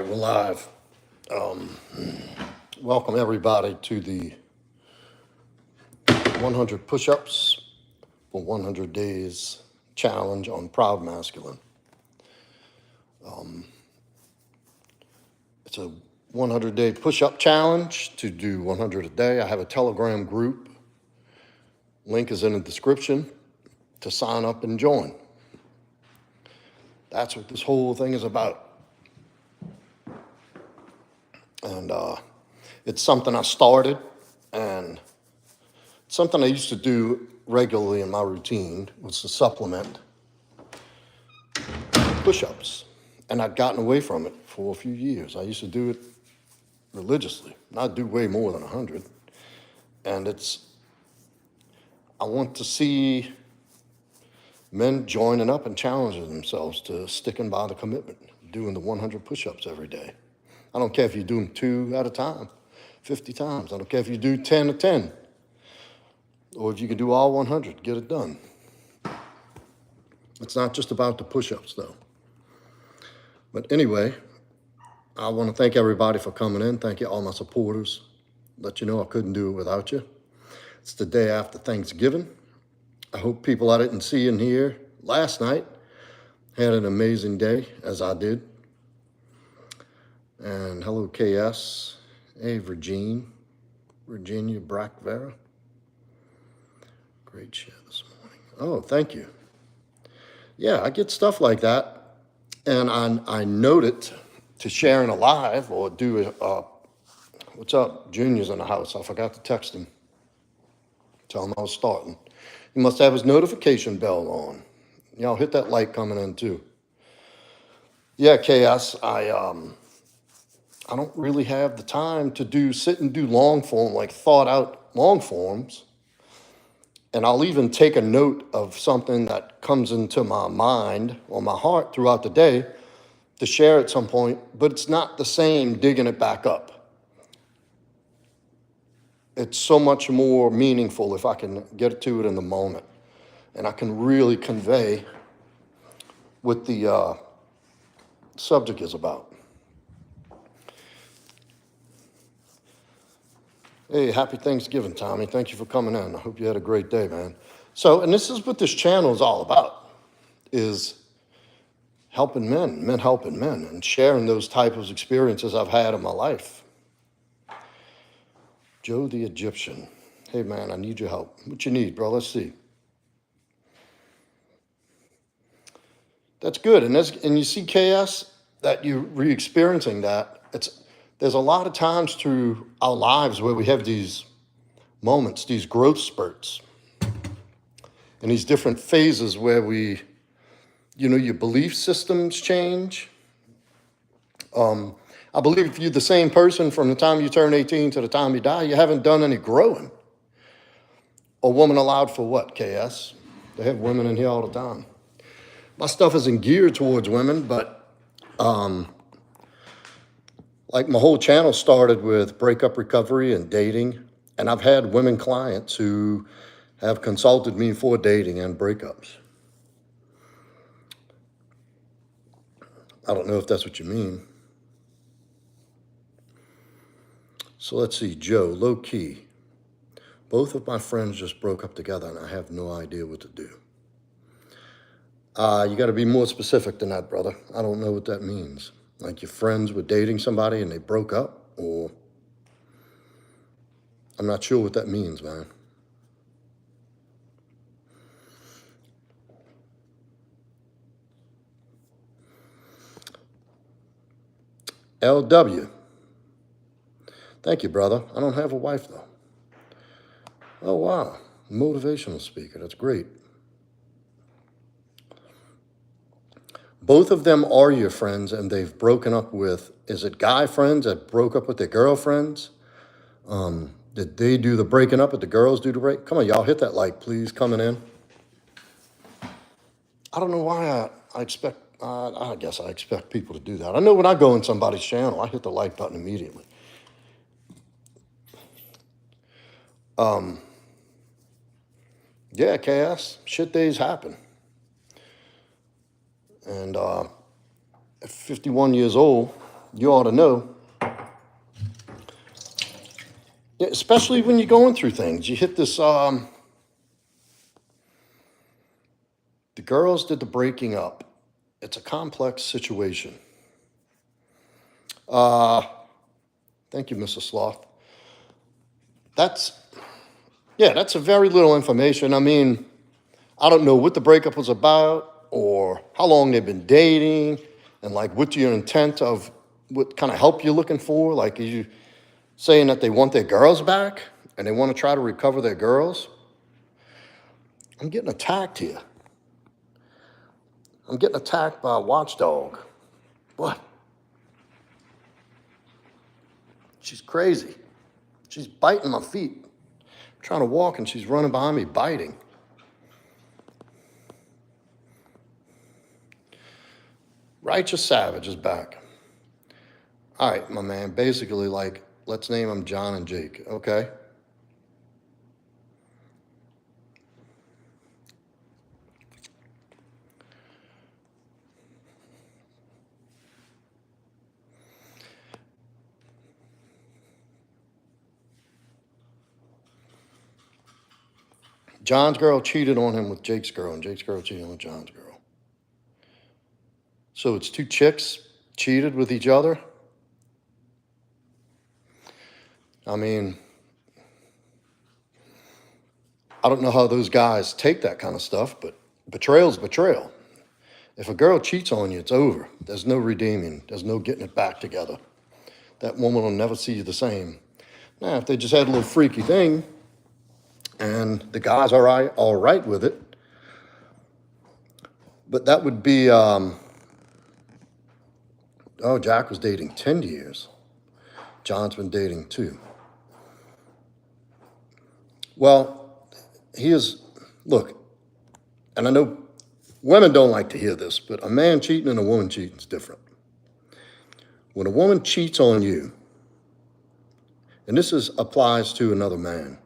right, we're live. Welcome everybody to the 100 push-ups for 100 days challenge on Proudmasculine. It's a 100-day push-up challenge to do 100 a day. I have a Telegram group. Link is in the description to sign up and join. That's what this whole thing is about. And it's something I started, and something I used to do regularly in my routine was to supplement push-ups. And I'd gotten away from it for a few years. I used to do it religiously, and I'd do way more than 100. And I want to see men joining up and challenging themselves to sticking by the commitment, doing the 100 push-ups every day. I don't care if you do them 2 at a time, 50 times. I don't care if you do 10 at 10, or if you can do all 100, get it done. It's not just about the push-ups, though. But anyway, I want to thank everybody for coming in. Thank you, all my supporters. Let you know I couldn't do it without you. It's the day after Thanksgiving. I hope people I didn't see in here last night had an amazing day, as I did. And hello, KS. Hey, Virginia Brackvera. Great share this morning. Oh, thank you. Yeah, I get stuff like that, and I note it to sharing a live or do a, what's up? Junior's in the house. I forgot to text him. Tell him I was starting. He must have his notification bell on. Y'all hit that light coming in too. Yeah, KS, I don't really have the time to sit and do long form, like thought out long forms. And I'll even take a note of something that comes into my mind or my heart throughout the day to share at some point, but it's not the same digging it back up. It's so much more meaningful if I can get to it in the moment. And I can really convey what the subject is about. Hey, happy Thanksgiving, Tommy. Thank you for coming in. I hope you had a great day, man. So, and this is what this channel is all about, is helping men helping men, and sharing those type of experiences I've had in my life. Joe the Egyptian. Hey, man, I need your help. What you need, bro? Let's see. That's good. And you see, KS, that you're re-experiencing that. There's a lot of times through our lives where we have these moments, these growth spurts, and these different phases where your belief systems change. I believe if you're the same person from the time you turn 18 to the time you die, you haven't done any growing. A woman allowed for what, KS? They have women in here all the time. My stuff isn't geared towards women, but like my whole channel started with breakup recovery and dating, and I've had women clients who have consulted me for dating and breakups. I don't know if that's what you mean. So let's see, Joe, low key. Both of my friends just broke up together and I have no idea what to do. You got to be more specific than that, brother. I don't know what that means. Like your friends were dating somebody and they broke up, or I'm not sure what that means, man. LW. Thank you, brother. I don't have a wife, though. Oh, wow. Motivational speaker. That's great. Both of them are your friends, and they've broken up with, is it guy friends that broke up with their girlfriends? Did they do the breaking up, or the girls do the break? Come on, y'all, hit that like, please, coming in. I don't know why I expect, I guess I expect people to do that. I know when I go in somebody's channel, I hit the like button immediately. Yeah, KS, shit days happen. And at 51 years old, you ought to know. Yeah, especially when you're going through things. You hit this, the girls did the breaking up. It's a complex situation. Thank you, Mrs. Sloth. That's a very little information. I mean, I don't know what the breakup was about or how long they've been dating and like what's your intent of what kind of help you're looking for. Like, are you saying that they want their girls back and they want to try to recover their girls? I'm getting attacked here. I'm getting attacked by a watchdog. What? She's crazy. She's biting my feet. I'm trying to walk and she's running behind me biting. Righteous Savage is back. All right, my man, basically like, let's name them John and Jake, okay? John's girl cheated on him with Jake's girl, and Jake's girl cheated with John's girl. So it's two chicks cheated with each other? I mean, I don't know how those guys take that kind of stuff, but betrayal's betrayal. If a girl cheats on you, it's over. There's no redeeming. There's no getting it back together. That woman will never see you the same. Now, if they just had a little freaky thing, and the guy's all right with it, but that would be, Jack was dating 10 years. John's been dating 2. Well, look, and I know women don't like to hear this, but a man cheating and a woman cheating is different. When a woman cheats on you, and this applies to another man,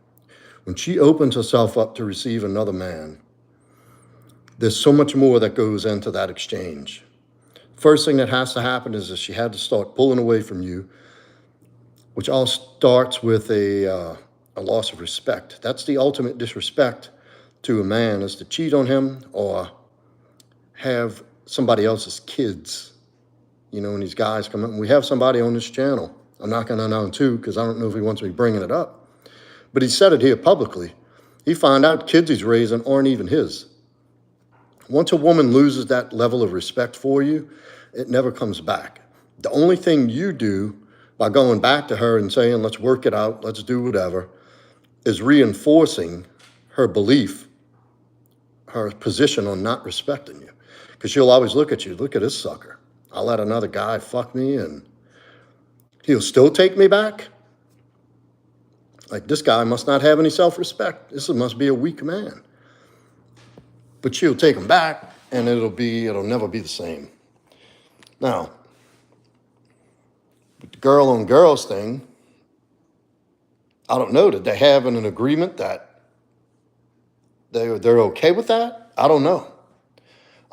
when she opens herself up to receive another man, there's so much more that goes into that exchange. First thing that has to happen is that she had to start pulling away from you, which all starts with a loss of respect. That's the ultimate disrespect to a man, is to cheat on him or have somebody else's kids. You know, when these guys come up, and we have somebody on this channel, I'm not going to announce who because I don't know if he wants me bringing it up, but he said it here publicly. He found out kids he's raising aren't even his. Once a woman loses that level of respect for you, it never comes back. The only thing you do by going back to her and saying, let's work it out, let's do whatever, is reinforcing her belief, her position on not respecting you. Because she'll always look at you, look at this sucker. I'll let another guy fuck me and he'll still take me back? Like, this guy must not have any self-respect. This must be a weak man. But she'll take him back, and it'll never be the same. Now, with the girl on girls thing, I don't know. Did they have an agreement that they're okay with that? I don't know.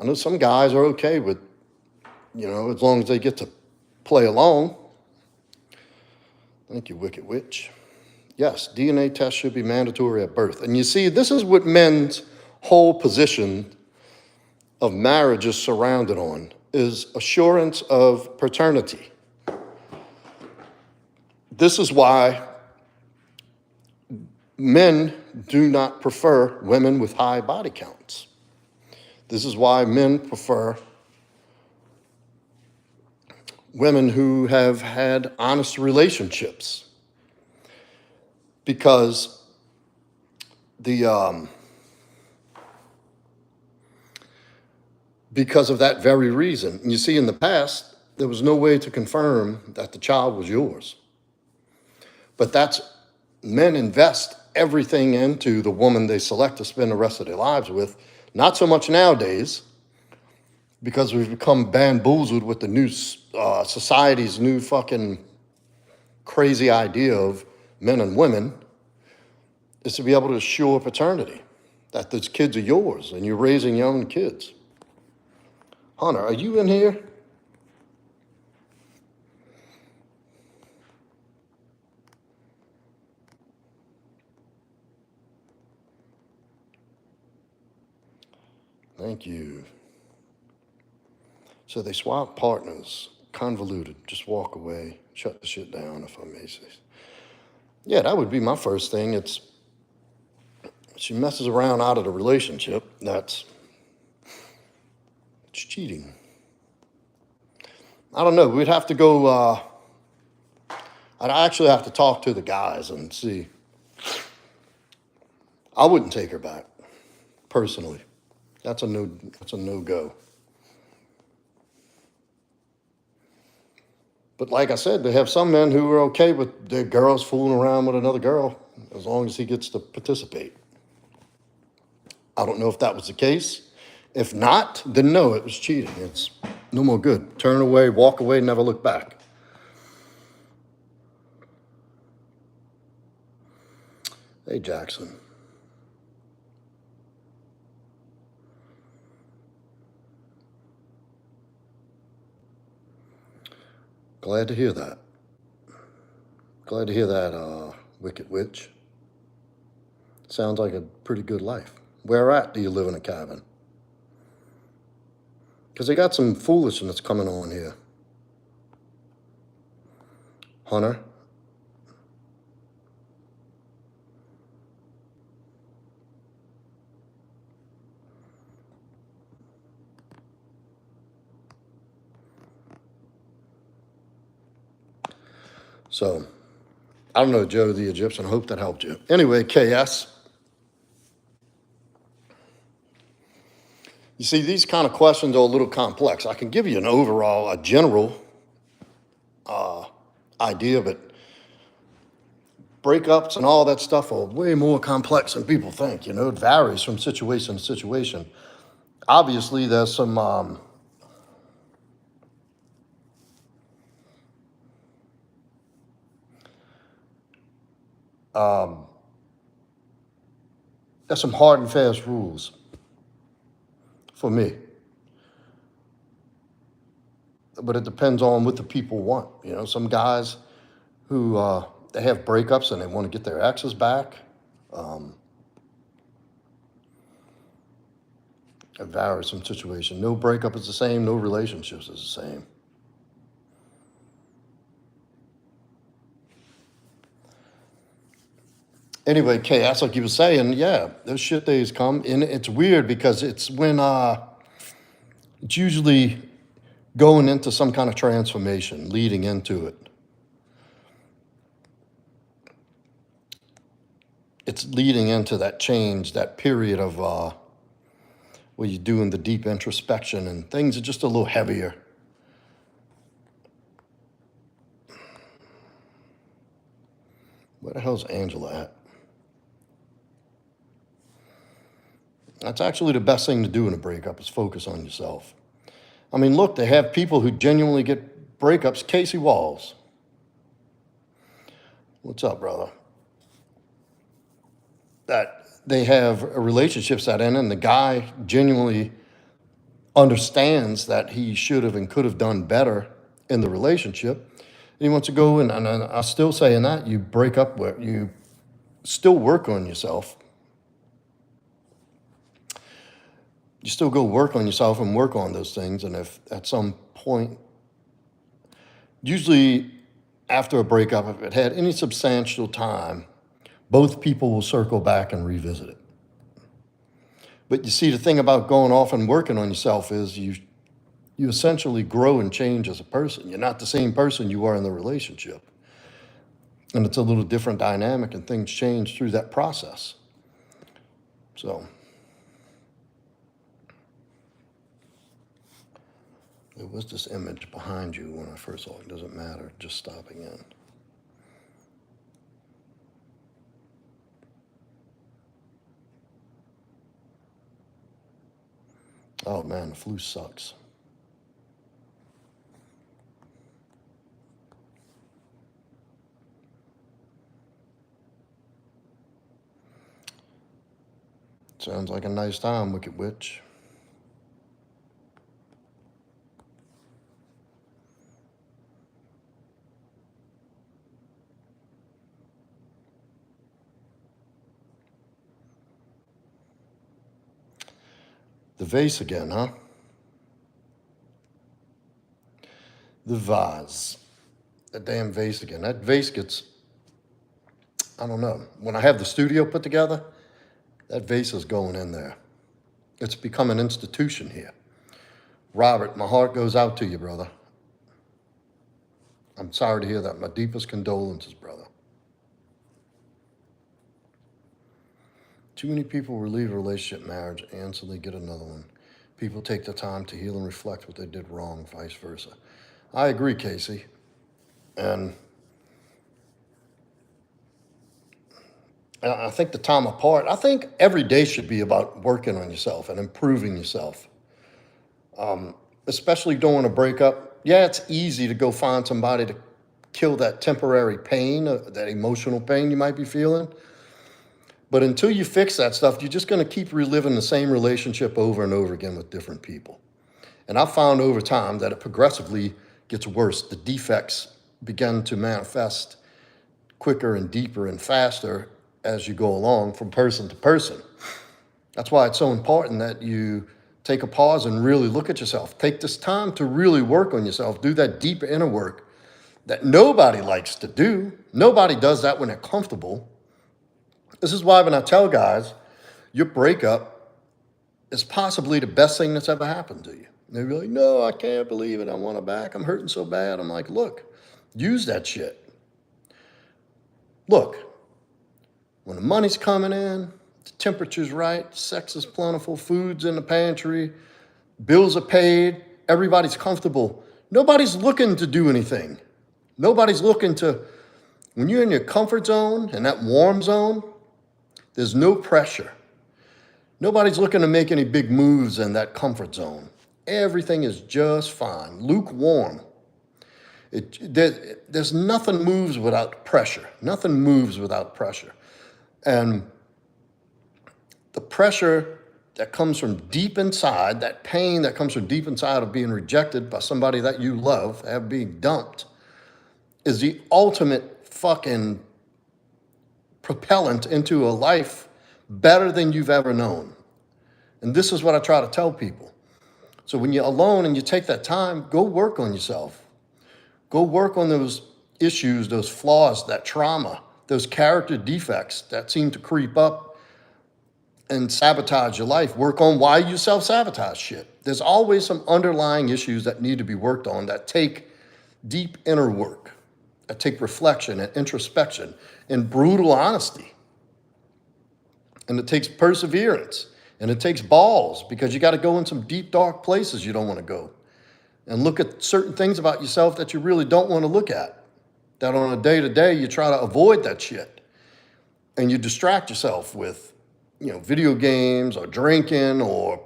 I know some guys are okay with, as long as they get to play along. Thank you, Wicked Witch. Yes, DNA tests should be mandatory at birth. And you see, this is what men's whole position of marriage is surrounded on, is assurance of paternity. This is why men do not prefer women with high body counts. This is why men prefer women who have had honest relationships. Because because of that very reason. And you see, in the past, there was no way to confirm that the child was yours. But men invest everything into the woman they select to spend the rest of their lives with. Not so much nowadays, because we've become bamboozled with the new society's new fucking crazy idea of men and women, is to be able to assure paternity, that those kids are yours and you're raising your own kids. Hunter, are you in here? Thank you. So they swap partners, convoluted, just walk away, shut the shit down, if I may say. Yeah, that would be my first thing. It's she messes around out of the relationship. It's cheating. I don't know. We'd have to go. I'd actually have to talk to the guys and see. I wouldn't take her back, personally. That's a no. That's a no-go. But like I said, they have some men who are okay with their girls fooling around with another girl as long as he gets to participate. I don't know if that was the case. If not, then no, it was cheating. It's no more good. Turn away, walk away, never look back. Hey, Jackson. Glad to hear that. Glad to hear that, Wicked Witch. Sounds like a pretty good life. Where at do you live in a cabin? Because they got some foolishness coming on here. Hunter? So, I don't know, Joe the Egyptian. I hope that helped you. Anyway, KS. You see, these kind of questions are a little complex. I can give you an overall, a general idea, but breakups and all that stuff are way more complex than people think. You know, it varies from situation to situation. Obviously, there's some there's some hard and fast rules for me. But it depends on what the people want. You know, some guys who they have breakups and they want to get their exes back. It varies from situation. No breakup is the same. No relationships is the same. Anyway, Kay, that's like you were saying. Yeah, those shit days come, and it's weird because it's when it's usually going into some kind of transformation, leading into it. It's leading into that change, that period of where you're doing the deep introspection and things are just a little heavier. Where the hell's Angela at? That's actually the best thing to do in a breakup is focus on yourself. I mean, look, they have people who genuinely get breakups. Casey Walls. What's up, brother? That they have relationships that end and the guy genuinely understands that he should have and could have done better in the relationship. And he wants to go and I'm still saying that you break up where you still work on yourself. You still go work on yourself and work on those things. And if at some point, usually after a breakup, if it had any substantial time, both people will circle back and revisit it. But you see, the thing about going off and working on yourself is you essentially grow and change as a person. You're not the same person you are in the relationship. And it's a little different dynamic and things change through that process. So, there was this image behind you when I first saw it. It doesn't matter, just stopping in. Oh man, the flu sucks. Sounds like a nice time, Wicked Witch. The vase again, huh? The vase. The damn vase again. That vase gets, I don't know. When I have the studio put together, that vase is going in there. It's become an institution here. Robert, my heart goes out to you, brother. I'm sorry to hear that. My deepest condolences, brother. Too many people will leave a relationship, marriage, and instantly get another one. People take the time to heal and reflect what they did wrong, vice versa. I agree, Casey. And I think the time apart, I think every day should be about working on yourself and improving yourself. Especially during a breakup. Yeah, it's easy to go find somebody to kill that temporary pain, that emotional pain you might be feeling. But until you fix that stuff, you're just going to keep reliving the same relationship over and over again with different people. And I've found over time that it progressively gets worse. The defects begin to manifest quicker and deeper and faster as you go along from person to person. That's why it's so important that you take a pause and really look at yourself. Take this time to really work on yourself. Do that deep inner work that nobody likes to do. Nobody does that when they're comfortable. This is why when I tell guys, your breakup is possibly the best thing that's ever happened to you. They're like, no, I can't believe it. I want it back. I'm hurting so bad. I'm like, look, use that shit. Look, when the money's coming in, the temperature's right, sex is plentiful, food's in the pantry, bills are paid, everybody's comfortable. Nobody's looking to do anything. Nobody's looking to, when you're in your comfort zone and that warm zone, there's no pressure. Nobody's looking to make any big moves in that comfort zone. Everything is just fine, lukewarm. There's nothing moves without pressure. Nothing moves without pressure. And the pressure that comes from deep inside, that pain that comes from deep inside of being rejected by somebody that you love, of being dumped, is the ultimate fucking propellant into a life better than you've ever known. And this is what I try to tell people. So when you're alone and you take that time, go work on yourself. Go work on those issues, those flaws, that trauma, those character defects that seem to creep up and sabotage your life. Work on why you self-sabotage shit. There's always some underlying issues that need to be worked on that take deep inner work, that take reflection and introspection and brutal honesty. And it takes perseverance. And it takes balls, because you got to go in some deep, dark places you don't want to go. And look at certain things about yourself that you really don't want to look at. That on a day-to-day, you try to avoid that shit. And you distract yourself with, video games or drinking or,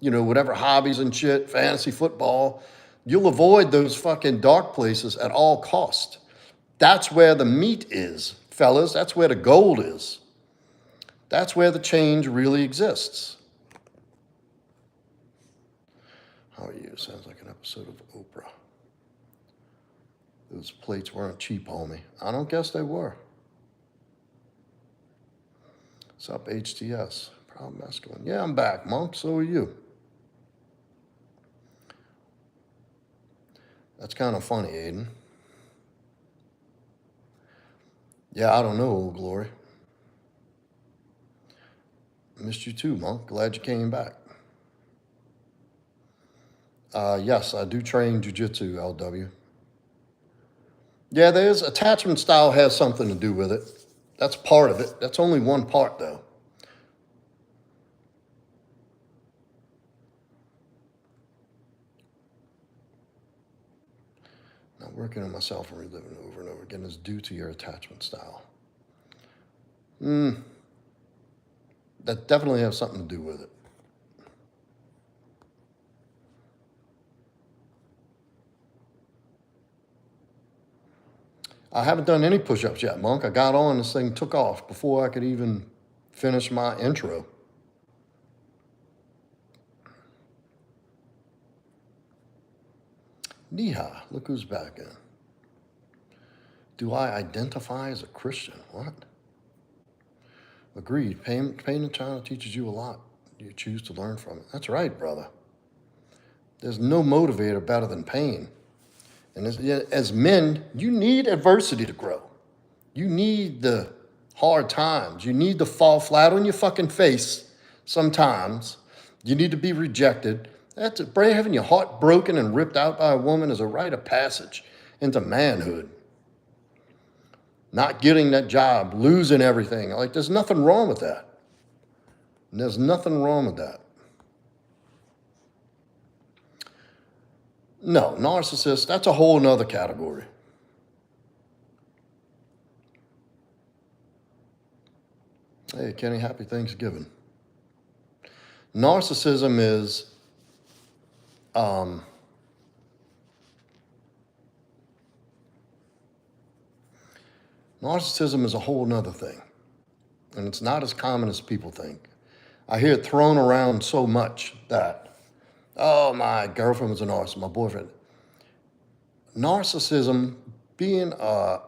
whatever hobbies and shit, fantasy football. You'll avoid those fucking dark places at all cost. That's where the meat is, fellas. That's where the gold is. That's where the change really exists. How are you? Sounds like an episode of Oprah. Those plates weren't cheap, homie. I don't guess they were. What's up, HTS? Proudmasculine. Yeah, I'm back, Monk. So are you. That's kind of funny, Aiden. Yeah, I don't know, Old Glory. Missed you too, Monk. Glad you came back. Yes, I do train Jiu-jitsu, LW. Yeah, there's attachment style has something to do with it. That's part of it. That's only one part, though. Now, working on myself and reliving over and over again is due to your attachment style. That definitely has something to do with it. I haven't done any push-ups yet, Monk. I got on, this thing took off before I could even finish my intro. Neha, look who's back in. Do I identify as a Christian? What? Agreed. Pain in China teaches you a lot. You choose to learn from it. That's right, brother. There's no motivator better than pain. And as men, you need adversity to grow. You need the hard times. You need to fall flat on your fucking face sometimes. You need to be rejected. That's a, having your heart broken and ripped out by a woman is a rite of passage into manhood. Not getting that job, losing everything. Like, there's nothing wrong with that. There's nothing wrong with that. No, narcissist, that's a whole nother category. Hey, Kenny, happy Thanksgiving. Narcissism is narcissism is a whole nother thing. And it's not as common as people think. I hear it thrown around so much that, oh, my girlfriend was a narcissist, my boyfriend. Narcissism, being a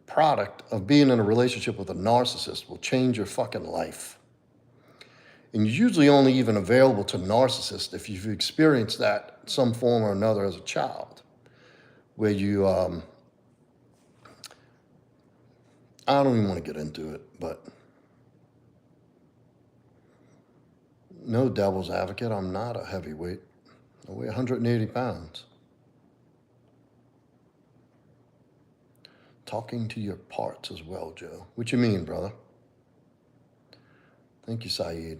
product of being in a relationship with a narcissist, will change your fucking life. And you're usually only even available to narcissists if you've experienced that in some form or another as a child, where you, I don't even want to get into it, but no devil's advocate, I'm not a heavyweight. I weigh 180 pounds. Talking to your parts as well, Joe. What you mean, brother? Thank you, Saeed.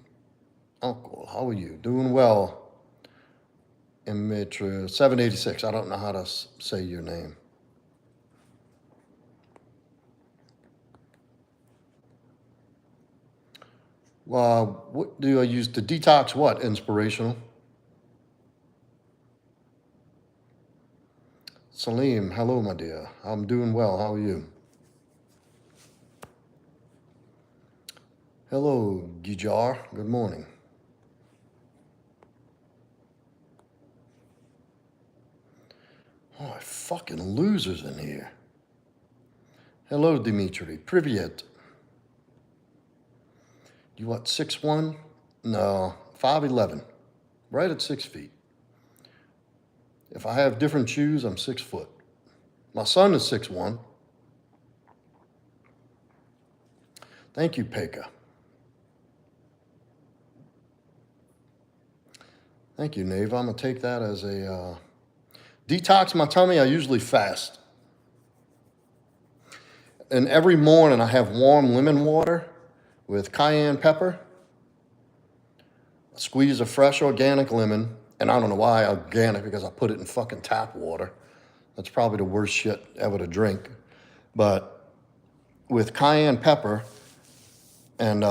Uncle, how are you? Doing well. Imitra 786. I don't know how to say your name. Well, what do I use to detox? What? Inspirational. Salim, hello, my dear. I'm doing well. How are you? Hello, Gijar. Good morning. Oh, fucking losers in here. Hello, Dimitri. Privyet. You what, 6'1"? No, 5'11". Right at 6 feet. If I have different shoes, I'm 6 foot. My son is 6'1". Thank you, Pekka. Thank you, Nave. I'm going to take that as a detox my tummy. I usually fast. And every morning I have warm lemon water with cayenne pepper, a squeeze of fresh organic lemon, and I don't know why organic, because I put it in fucking tap water. That's probably the worst shit ever to drink. But with cayenne pepper and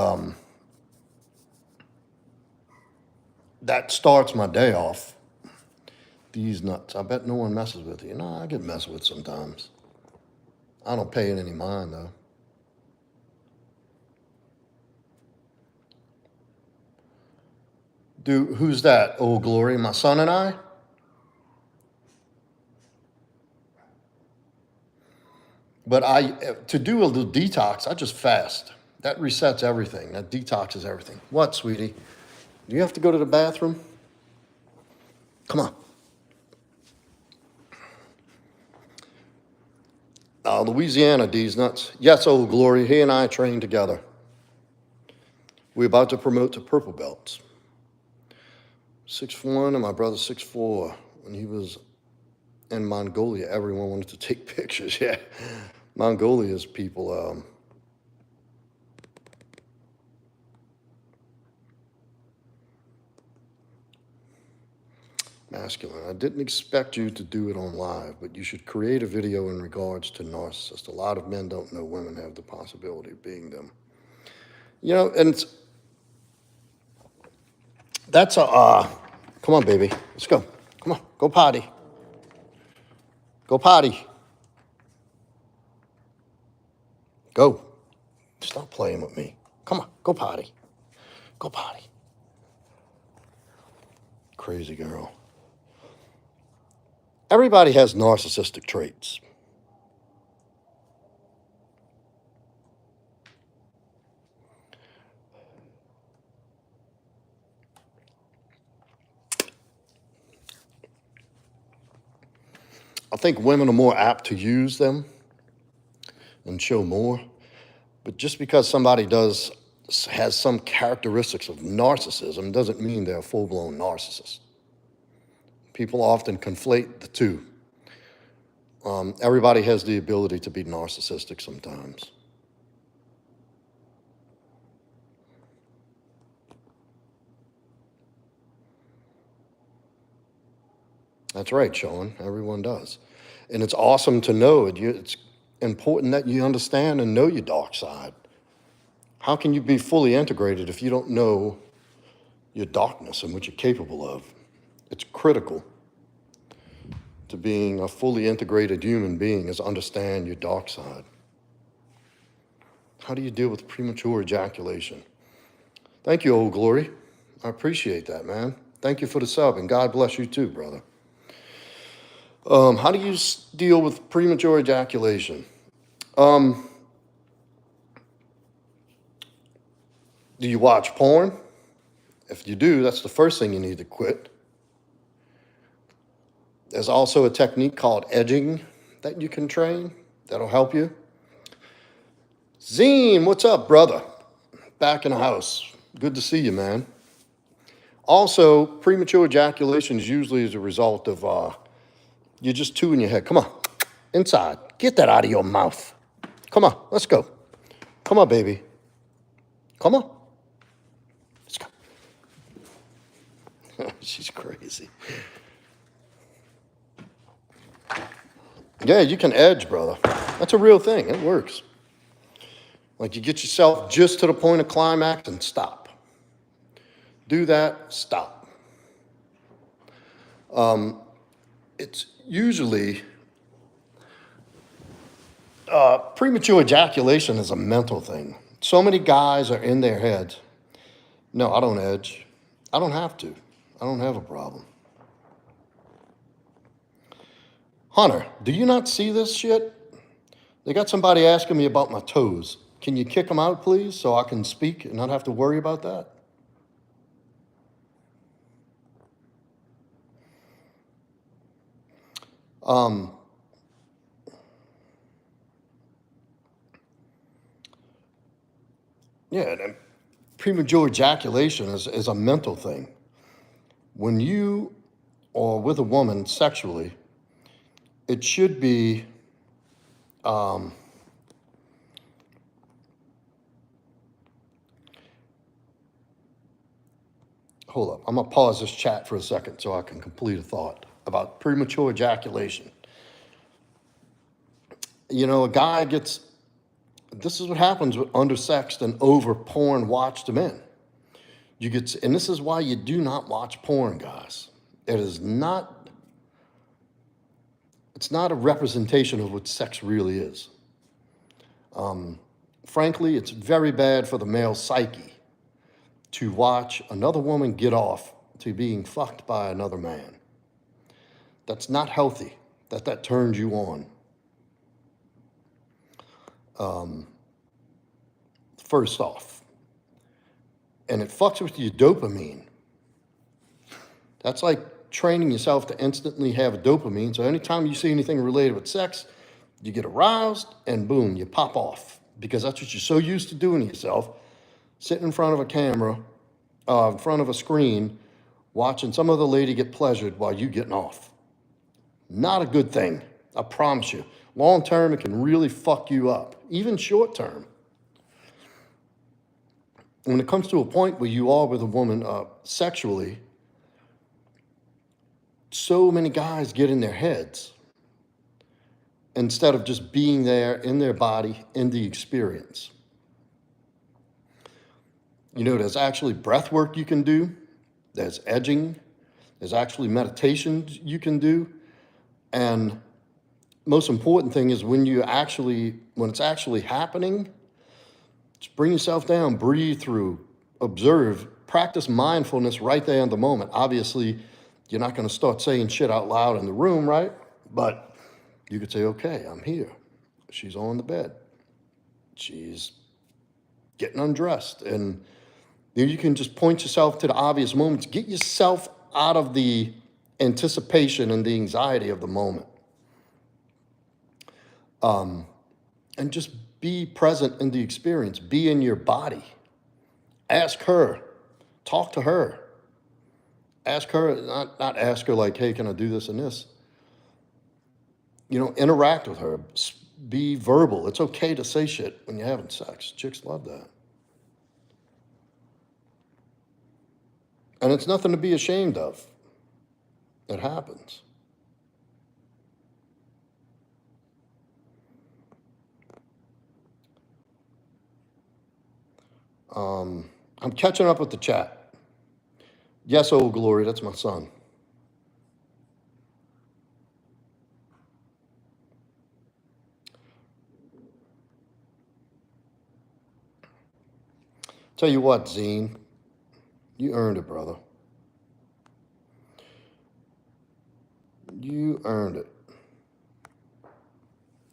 that starts my day off. These nuts. I bet no one messes with you. No, I get messed with sometimes. I don't pay it any mind, though. Who's that? Oh, Glory, my son and I? But to do a little detox, I just fast. That resets everything. That detoxes everything. What, sweetie? Do you have to go to the bathroom? Come on. Louisiana, D's nuts. Yes, oh, Glory, he and I trained together. We're about to promote to purple belts. 6'1", and my brother 6'4". When he was in Mongolia, everyone wanted to take pictures. Yeah, Mongolia's people. Masculine. I didn't expect you to do it on live, but you should create a video in regards to narcissists. A lot of men don't know women have the possibility of being them. You know, and that's a, come on, baby. Let's go. Come on, go potty. Go potty. Go. Stop playing with me. Come on, go potty. Go potty. Crazy girl. Everybody has narcissistic traits. think women are more apt to use them and show more. But just because somebody has some characteristics of narcissism doesn't mean they're a full-blown narcissist. People often conflate the two. Everybody has the ability to be narcissistic sometimes. That's right, Sean. Everyone does. And it's awesome to know it. It's important that you understand and know your dark side. How can you be fully integrated if you don't know your darkness and what you're capable of? It's critical to being a fully integrated human being is understand your dark side. How do you deal with premature ejaculation? Thank you, Old Glory. I appreciate that, man. Thank you for the sub, and God bless you too, brother. How do you deal with premature ejaculation? Do you watch porn? If you do, that's the first thing you need to quit. There's also a technique called edging that you can train that'll help you. Zine, what's up, brother? Back in the house. Good to see you, man. Also, premature ejaculation is usually as a result of you're just two in your head. Come on, inside. Get that out of your mouth. Come on, let's go. Come on, baby. Come on. Let's go. She's crazy. Yeah, you can edge, brother. That's a real thing. It works. Like you get yourself just to the point of climax and stop. Do that, stop. It's usually, premature ejaculation is a mental thing. So many guys are in their heads. No, I don't edge. I don't have to. I don't have a problem. Hunter, do you not see this shit? They got somebody asking me about my toes. Can you kick them out, please, so I can speak and not have to worry about that? Yeah, premature ejaculation is a mental thing. When you are with a woman sexually, it should be hold up. I'm going to pause this chat for a second so I can complete a thought about premature ejaculation. You know, a guy gets, this is what happens with undersexed and over porn watched men. You get, and this is why you do not watch porn, guys. It's not a representation of what sex really is. Frankly, it's very bad for the male psyche to watch another woman get off to being fucked by another man. That's not healthy, that turns you on. First off, and it fucks with your dopamine. That's like training yourself to instantly have a dopamine. So anytime you see anything related with sex, you get aroused and boom, you pop off because that's what you're so used to doing to yourself, sitting in front of a camera, in front of a screen, watching some other lady get pleasured while you getting off. Not a good thing, I promise you. Long term, it can really fuck you up, even short term. When it comes to a point where you are with a woman sexually, so many guys get in their heads instead of just being there in their body, in the experience. You know, there's actually breath work you can do. There's edging. There's actually meditations you can do. And most important thing is when it's actually happening, just bring yourself down, breathe through, observe, practice mindfulness right there in the moment. Obviously, you're not going to start saying shit out loud in the room, right? But you could say, okay, I'm here. She's on the bed. She's getting undressed. And you can just point yourself to the obvious moments. Get yourself out of the anticipation and the anxiety of the moment. And just be present in the experience. Be in your body. Ask her. Talk to her. Ask her, not ask her like, hey, can I do this and this? Interact with her. Be verbal. It's okay to say shit when you're having sex. Chicks love that. And it's nothing to be ashamed of. It happens. I'm catching up with the chat. Yes, oh glory, that's my son. Tell you what, Zine, you earned it, brother. You earned it.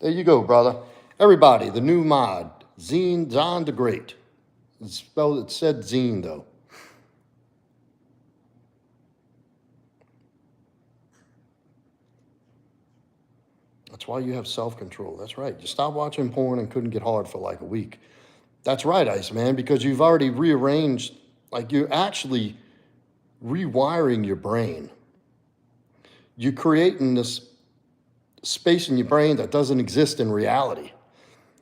There you go, brother. Everybody, the new mod, Zine, Zon the Great. It said Zine, though. That's why you have self-control. That's right. You stopped watching porn and couldn't get hard for like a week. That's right, Iceman, because you've already rearranged, like you're actually rewiring your brain. You're creating this space in your brain that doesn't exist in reality.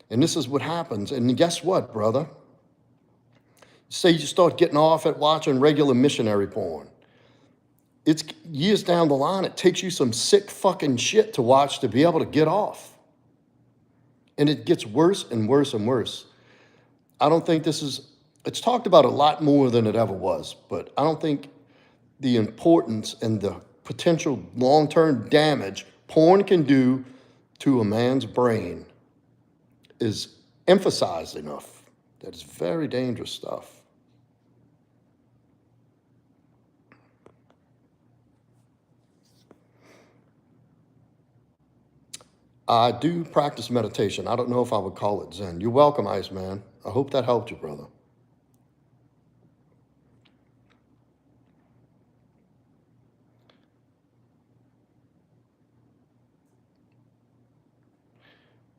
And this is what happens. And guess what, brother? Say you start getting off at watching regular missionary porn. It's years down the line, it takes you some sick fucking shit to watch to be able to get off. And it gets worse and worse and worse. I don't think it's talked about a lot more than it ever was, but I don't think the importance and the potential long-term damage porn can do to a man's brain is emphasized enough. That is very dangerous stuff. I do practice meditation. I don't know if I would call it Zen. You're welcome, Iceman. I hope that helped you, brother.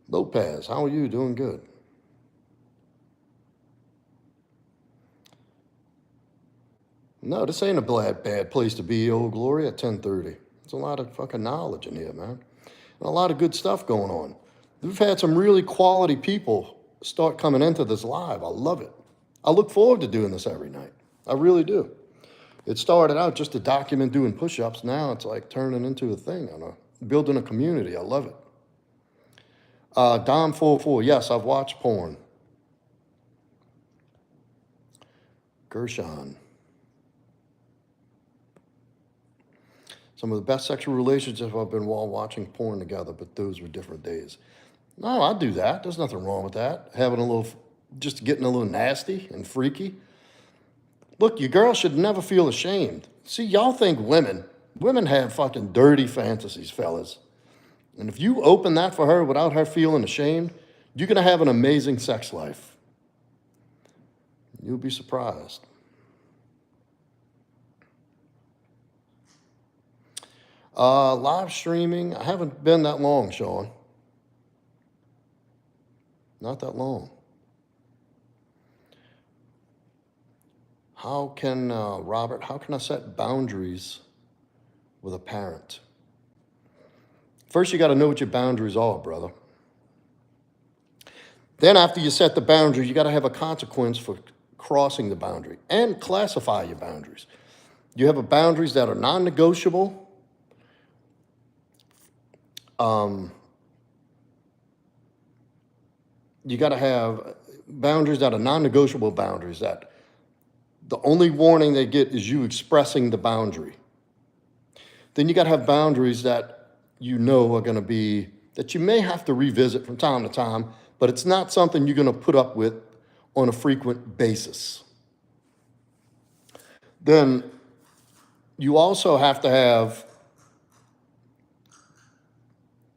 Lopez, how are you? Doing good. No, this ain't a bad place to be, old glory, at 10:30. There's a lot of fucking knowledge in here, man. And a lot of good stuff going on. We've had some really quality people start coming into this live. I love it. I look forward to doing this every night. I really do. It started out just to document doing push-ups. Now it's like turning into a thing, building a community. I love it. Dom44, yes, I've watched porn. Gershon. Some of the best sexual relationships I've been while watching porn together, but those were different days. No, I do that. There's nothing wrong with that. Just getting a little nasty and freaky. Look, your girl should never feel ashamed. See, y'all think women have fucking dirty fantasies, fellas. And if you open that for her without her feeling ashamed, you're going to have an amazing sex life. You'll be surprised. Live streaming, I haven't been that long, Sean. Not that long. Robert, how can I set boundaries with a parent? First, you got to know what your boundaries are, brother. Then after you set the boundary, you got to have a consequence for crossing the boundary and classify your boundaries. You have boundaries that are non-negotiable. You got to have boundaries that are non-negotiable boundaries that the only warning they get is you expressing the boundary. Then you got to have boundaries that you know are going to be, that you may have to revisit from time to time, but it's not something you're going to put up with on a frequent basis. Then you also have to have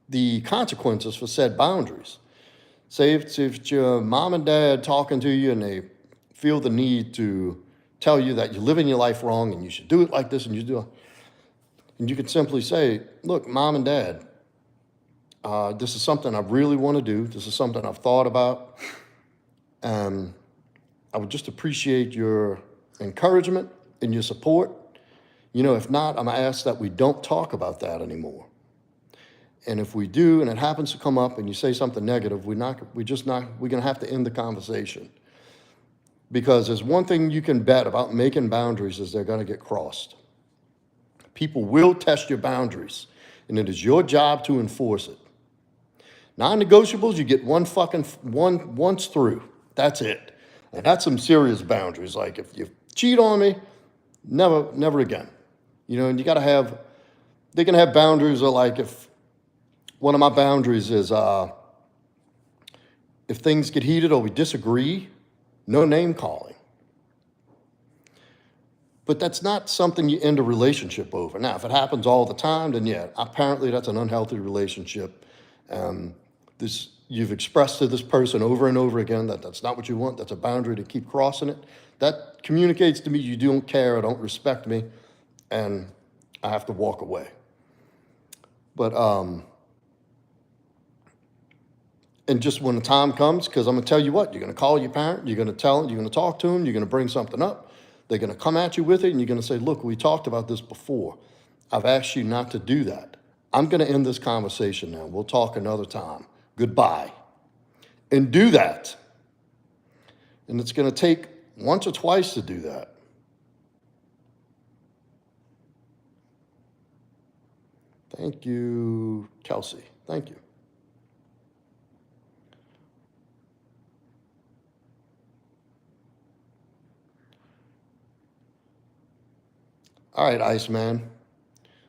the consequences for said boundaries. Say if your mom and dad talking to you and they feel the need to tell you that you're living your life wrong and you should do it like this and you can simply say, look, mom and dad, This is something I really want to do. This is something I've thought about. And I would just appreciate your encouragement and your support. You know, if not, I'm going to ask that we don't talk about that anymore. And if we do, and it happens to come up and you say something negative, we're going to have to end the conversation. Because there's one thing you can bet about making boundaries is they're going to get crossed. People will test your boundaries, and it is your job to enforce it. Non-negotiables, you get once through. That's it. And that's some serious boundaries. Like if you cheat on me, never again. You know, and they can have boundaries of like if one of my boundaries is if things get heated or we disagree, no name calling. But that's not something you end a relationship over. Now, if it happens all the time, then yeah, apparently that's an unhealthy relationship. You've expressed to this person over and over again that that's not what you want. That's a boundary to keep crossing it. That communicates to me you don't care or don't respect me, and I have to walk away. But and just when the time comes, because I'm going to tell you what, you're going to call your parent, you're going to tell them, you're going to talk to them, you're going to bring something up. They're going to come at you with it, and you're going to say, look, we talked about this before. I've asked you not to do that. I'm going to end this conversation now. We'll talk another time. Goodbye. And do that. And it's going to take once or twice to do that. Thank you, Kelsey. Thank you. All right, Iceman.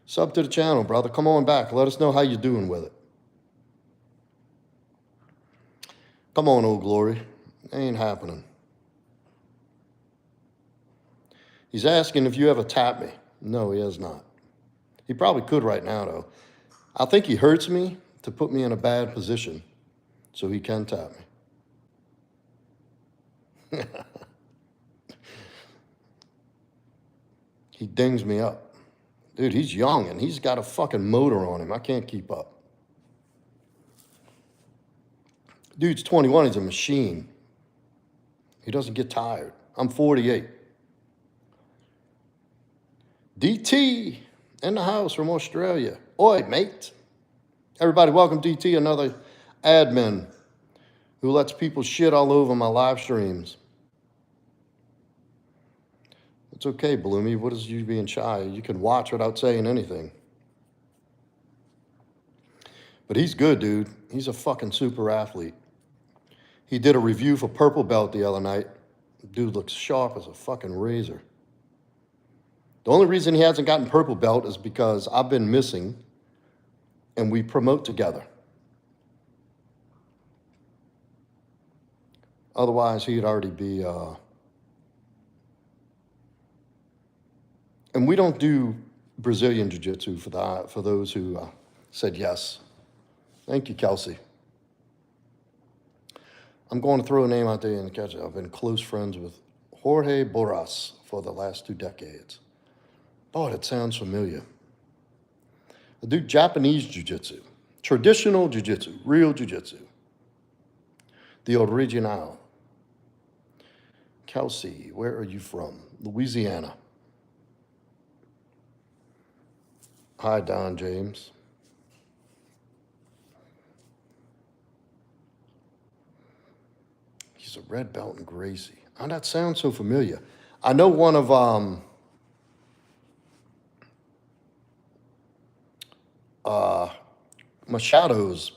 Sub to the channel, brother. Come on back. Let us know how you're doing with it. Come on, Old Glory. Ain't happening. He's asking if you ever tap me. No, he has not. He probably could right now, though. I think he hurts me to put me in a bad position so he can tap me. He dings me up. Dude, he's young and he's got a fucking motor on him. I can't keep up. Dude's 21, he's a machine. He doesn't get tired. I'm 48. DT in the house from Australia. Oi, mate. Everybody, welcome DT, another admin who lets people shit all over my live streams. It's okay, Bloomy. What is you being shy? You can watch without saying anything. But he's good, dude. He's a fucking super athlete. He did a review for Purple Belt the other night. Dude looks sharp as a fucking razor. The only reason he hasn't gotten Purple Belt is because I've been missing and we promote together. Otherwise, he'd already be... And we don't do Brazilian Jiu-Jitsu for those who said yes. Thank you, Kelsey. I'm going to throw a name out there in the catch. I've been close friends with Jorge Boras for the last 2 decades. Boy, that sounds familiar. I do Japanese Jiu-Jitsu, traditional Jiu-Jitsu, real Jiu-Jitsu. The original. Kelsey, where are you from? Louisiana. Hi, Don James. He's a red belt in Gracie. Oh, that sounds so familiar. I know one of Machado's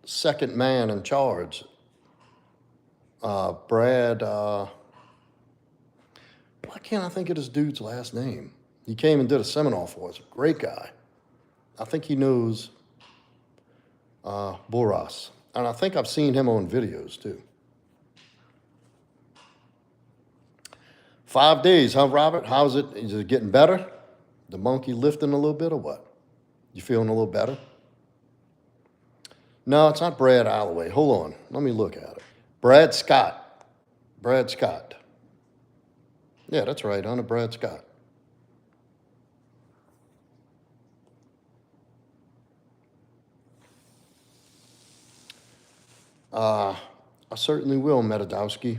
second man in charge, Brad. Why can't I think of this dude's last name? He came and did a seminar for us. Great guy. I think he knows Boras. And I think I've seen him on videos too. 5 days, huh, Robert? How's it? Is it getting better? The monkey lifting a little bit or what? You feeling a little better? No, it's not Brad Alloway. Hold on. Let me look at it. Brad Scott. Brad Scott. Yeah, that's right, Hunter Brad Scott. I certainly will, Metadowski.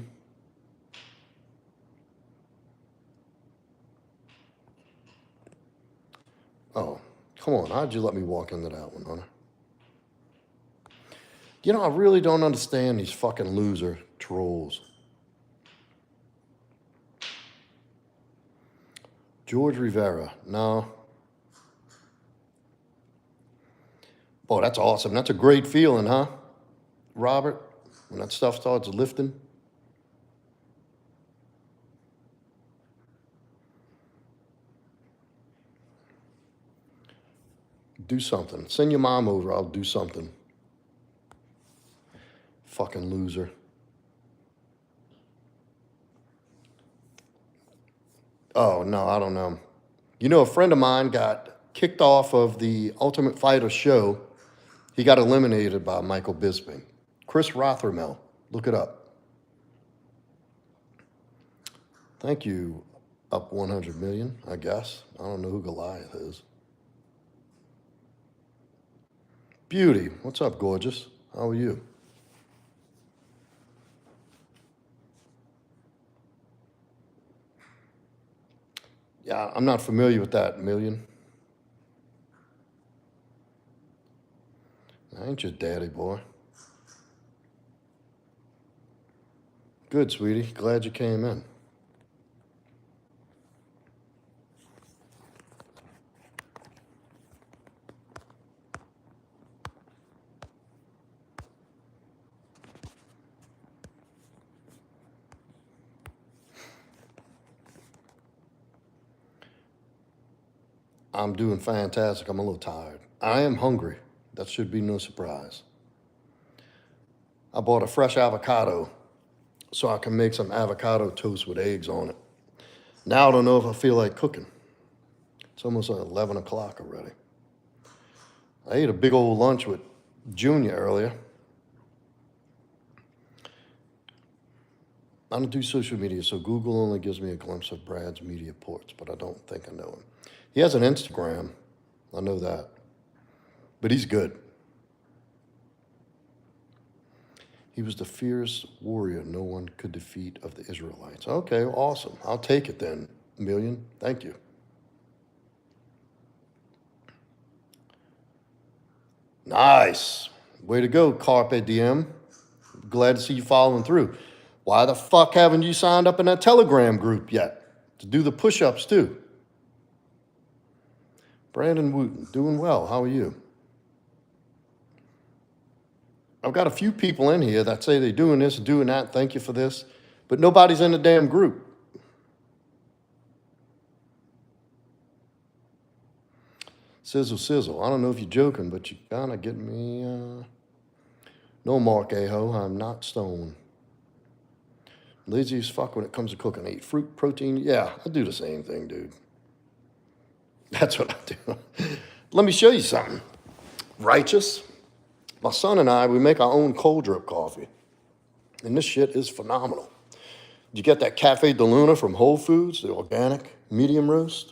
Oh, come on. How'd you let me walk into that one, Hunter? You know, I really don't understand these fucking loser trolls. George Rivera, no. Boy, that's awesome. That's a great feeling, huh, Robert? When that stuff starts lifting. Do something. Send your mom over. I'll do something. Fucking loser. Oh, no, I don't know. You know, a friend of mine got kicked off of the Ultimate Fighter show. He got eliminated by Michael Bisping. Chris Rothermel. Look it up. Thank you, up 100 million, I guess. I don't know who Goliath is. Beauty. What's up, gorgeous? How are you? Yeah, I'm not familiar with that, Million. I ain't your daddy, boy. Good, sweetie. Glad you came in. I'm doing fantastic. I'm a little tired. I am hungry. That should be no surprise. I bought a fresh avocado so I can make some avocado toast with eggs on it. Now I don't know if I feel like cooking. It's almost like 11 o'clock already. I ate a big old lunch with Junior earlier. I don't do social media, so Google only gives me a glimpse of Brad's media ports, but I don't think I know him. He has an Instagram. I know that. But he's good. He was the fierce warrior no one could defeat of the Israelites. Okay, awesome. I'll take it then, Million. Thank you. Nice. Way to go, Carpe Diem. Glad to see you following through. Why the fuck haven't you signed up in that Telegram group yet to do the push-ups too? Brandon Wooten, doing well. How are you? I've got a few people in here that say they're doing this and doing that. Thank you for this. But nobody's in the damn group. Sizzle, sizzle. I don't know if you're joking, but you kind of get me. No, Mark Aho, I'm not stoned. Lazy as fuck when it comes to cooking. I eat fruit, protein. Yeah, I do the same thing, dude. That's what I do. Let me show you something. Righteous. My son and I, we make our own cold drip coffee. And this shit is phenomenal. You get that Cafe de Luna from Whole Foods, the organic medium roast.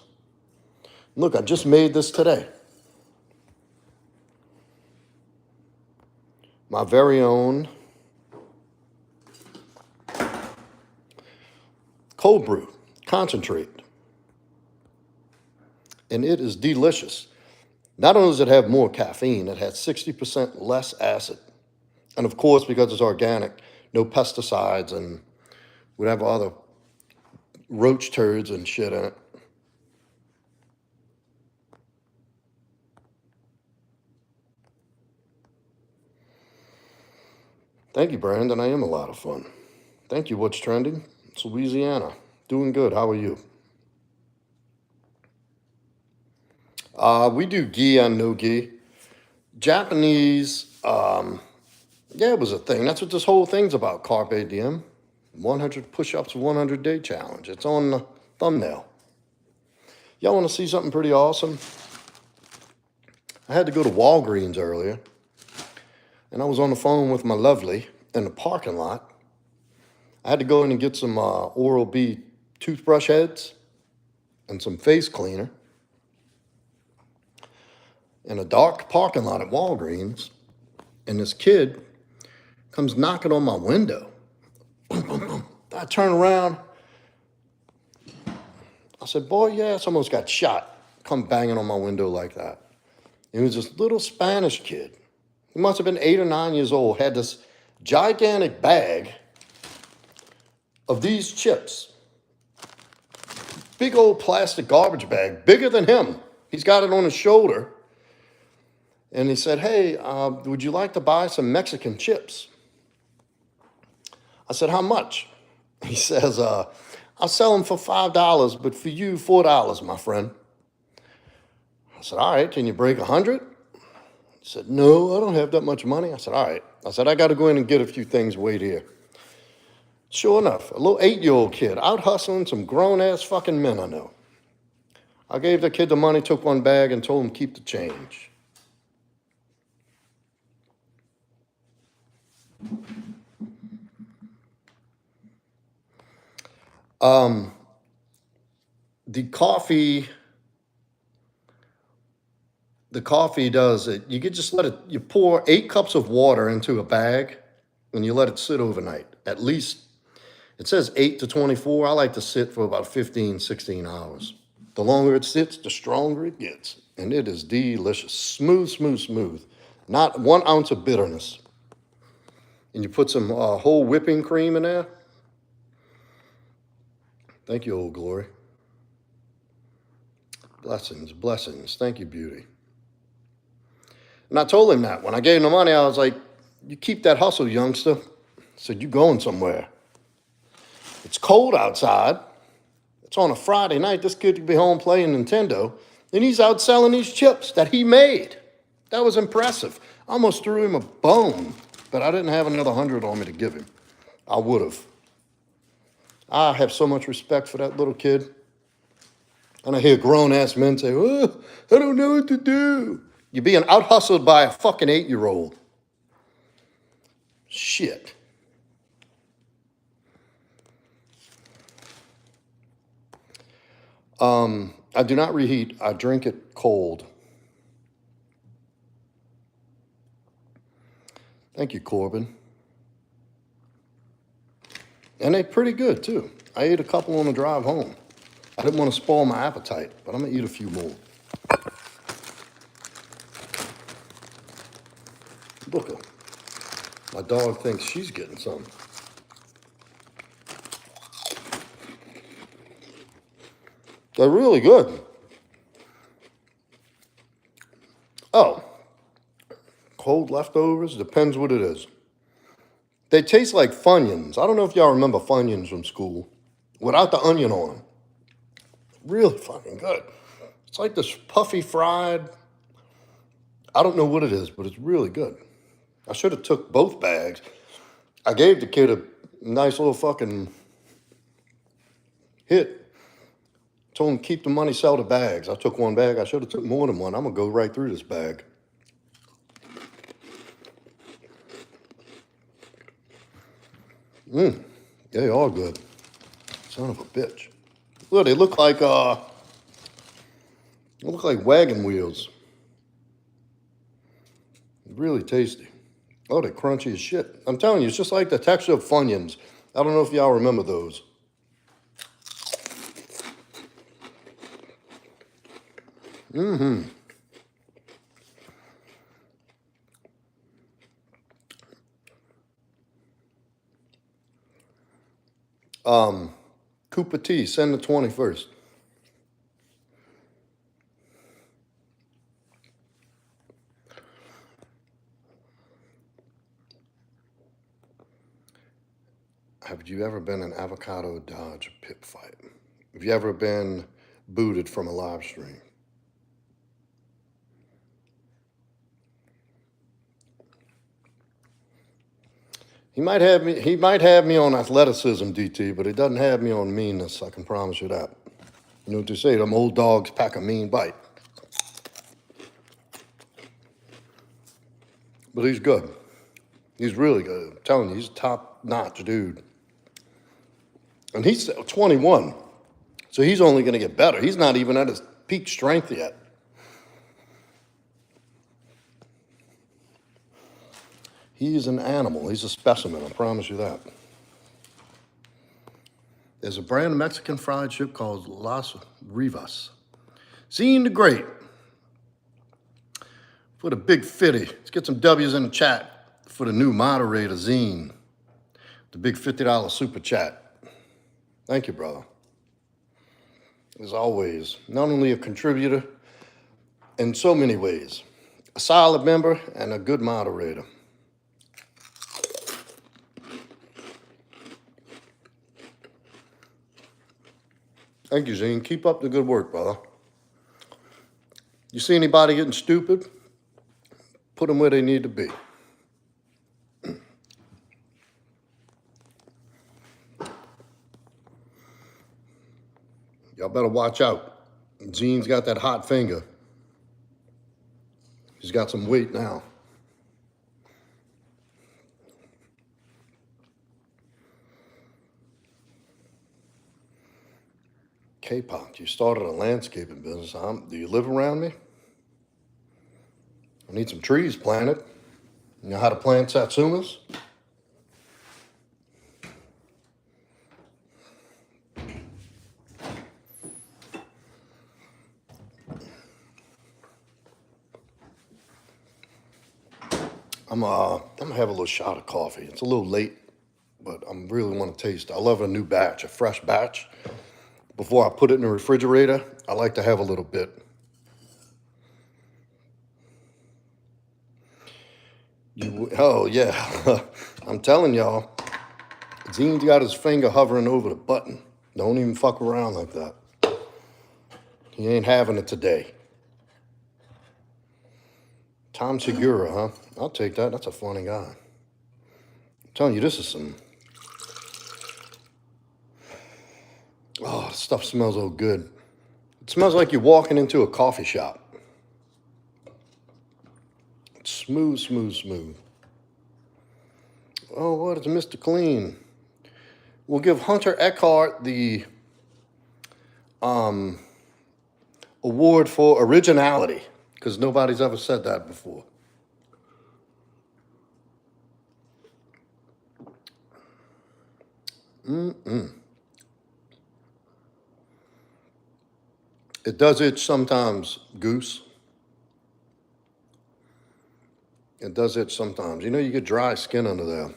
Look, I just made this today. My very own cold brew, concentrate. And it is delicious. Not only does it have more caffeine, it has 60% less acid. And of course, because it's organic, no pesticides and whatever other roach turds and shit in it. Thank you, Brandon. I am a lot of fun. Thank you. What's trending? It's Louisiana. Doing good. How are you? We do gi and no gi. Japanese, yeah, it was a thing. That's what this whole thing's about, Carpe Diem. 100 push-ups, 100-day challenge. It's on the thumbnail. Y'all want to see something pretty awesome? I had to go to Walgreens earlier, and I was on the phone with my lovely in the parking lot. I had to go in and get some Oral-B toothbrush heads and some face cleaner. In a dark parking lot at Walgreens, and this kid comes knocking on my window. Boom, boom, boom. I turn around. I said, boy, your ass almost got shot. Come banging on my window like that. It was this little Spanish kid. He must have been 8 or 9 years old, had this gigantic bag of these chips. Big old plastic garbage bag, bigger than him. He's got it on his shoulder. And he said, hey, would you like to buy some Mexican chips? I said, how much? He says, I'll sell them for $5, but for you, $4, my friend. I said, all right, can you break 100? He said, no, I don't have that much money. I said, all right. I said, I got to go in and get a few things, wait here. Sure enough, a little 8-year-old kid out hustling some grown-ass fucking men I know. I gave the kid the money, took one bag, and told him keep the change. The coffee does it. You could just let it, you pour 8 cups of water into a bag and you let it sit overnight. At least, it says 8 to 24. I like to sit for about 15, 16 hours. The longer it sits, the stronger it gets. And it is delicious. Smooth, smooth, smooth. Not 1 ounce of bitterness. And you put some whole whipping cream in there. Thank you, old glory. Blessings, blessings. Thank you, beauty. And I told him that. When I gave him the money, I was like, you keep that hustle, youngster. I said, you going somewhere. It's cold outside. It's on a Friday night. This kid could be home playing Nintendo. And he's out selling these chips that he made. That was impressive. I almost threw him a bone, but I didn't have another 100 on me to give him. I would have. I have so much respect for that little kid. And I hear grown-ass men say, oh, I don't know what to do. You're being out-hustled by a fucking 8-year-old. Shit. I do not reheat. I drink it cold. Thank you, Corbin. And they're pretty good, too. I ate a couple on the drive home. I didn't want to spoil my appetite, but I'm going to eat a few more. Look, my dog thinks she's getting some. They're really good. Oh, cold leftovers, depends what it is. They taste like Funyuns. I don't know if y'all remember Funyuns from school, without the onion on them. Really fucking good. It's like this puffy fried, I don't know what it is, but it's really good. I should have took both bags. I gave the kid a nice little fucking hit. Told him keep the money, sell the bags. I took one bag. I should have took more than one. I'm going to go right through this bag. They are good. Son of a bitch. Look, they look like wagon wheels. Really tasty. Oh, they're crunchy as shit. I'm telling you, it's just like the texture of Funyuns. I don't know if y'all remember those. Cooper T, send the 21st. Have you ever been an avocado dodge pit fight? Have you ever been booted from a live stream? He might have me on athleticism, DT, but he doesn't have me on meanness, I can promise you that. You know what they say, them old dogs pack a mean bite. But he's good. He's really good. I'm telling you, he's a top-notch dude. And he's 21, so he's only going to get better. He's not even at his peak strength yet. He's an animal. He's a specimen, I promise you that. There's a brand of Mexican fried chip called Las Rivas. Zine the Great. For the big 50. Let's get some W's in the chat for the new moderator, Zine. The big $50 super chat. Thank you, brother. As always, not only a contributor in so many ways, a solid member and a good moderator. Thank you, Zine. Keep up the good work, brother. You see anybody getting stupid? Put them where they need to be. Y'all better watch out. Zine's got that hot finger. He's got some weight now. K-pop, you started a landscaping business. Do you live around me? I need some trees planted. You know how to plant satsumas? I'm gonna have a little shot of coffee. It's a little late, but I really want to taste it. I love a new batch, a fresh batch. Before I put it in the refrigerator, I like to have a little bit. Oh yeah, I'm telling y'all, Zine's got his finger hovering over the button. Don't even fuck around like that. He ain't having it today. Tom Segura, huh? I'll take that. That's a funny guy. I'm telling you, this is some... Oh, this stuff smells so good. It smells like you're walking into a coffee shop. It's smooth, smooth, smooth. Oh, what is Mr. Clean? We'll give Hunter Eckhart the award for originality, because nobody's ever said that before. It does itch sometimes, Goose. It does itch sometimes. You know, you get dry skin under there.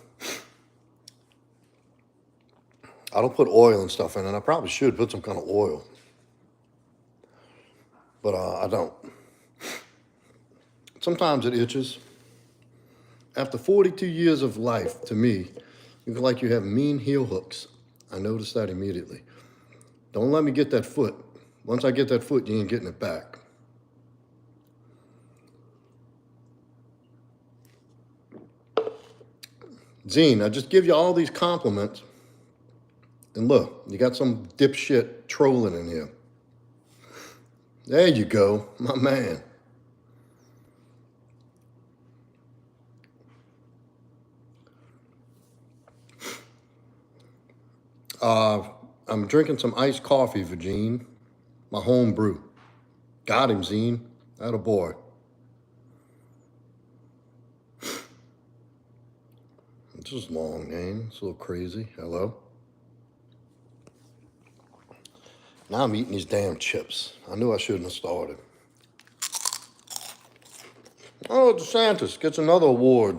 I don't put oil and stuff in it. I probably should put some kind of oil. But I don't. Sometimes it itches. After 42 years of life, to me, you feel like you have mean heel hooks. I noticed that immediately. Don't let me get that foot. Once I get that foot, you ain't getting it back. Zine, I just give you all these compliments. And look, you got some dipshit trolling in here. There you go, my man. I'm drinking some iced coffee for Gene, my home brew. Got him, Zine. Atta boy. This is a long name. It's a little crazy. Hello. Now I'm eating these damn chips. I knew I shouldn't have started. Oh, DeSantis gets another award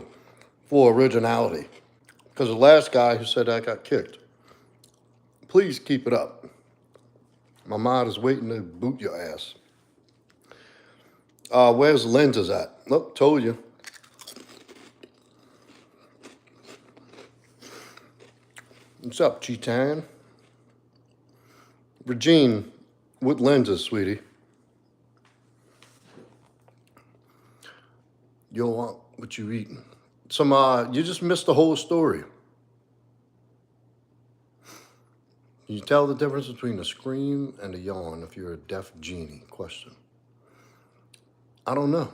for originality because the last guy who said that got kicked. Please keep it up. My mod is waiting to boot your ass. Where's the lenses at? Look, told you. What's up, Cheetan? Regine, what lenses, sweetie? You'll want what you eating. You just missed the whole story. Can you tell the difference between a scream and a yawn if you're a deaf genie? Question. I don't know.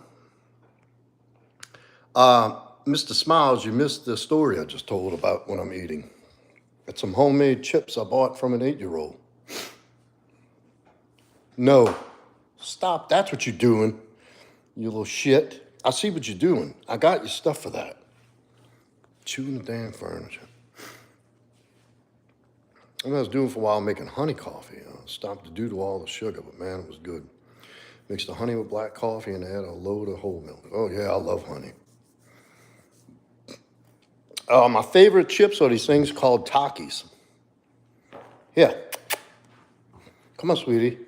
Mr. Smiles, you missed the story I just told about what I'm eating. It's some homemade chips I bought from an 8-year-old. No. Stop. That's what you're doing, you little shit. I see what you're doing. I got your stuff for that. Chewing the damn furniture. I was doing for a while making honey coffee. Stopped due to all the sugar, but man, it was good. Mixed the honey with black coffee and add a load of whole milk. Oh yeah, I love honey. My favorite chips are these things called Takis. Here. Come on, sweetie.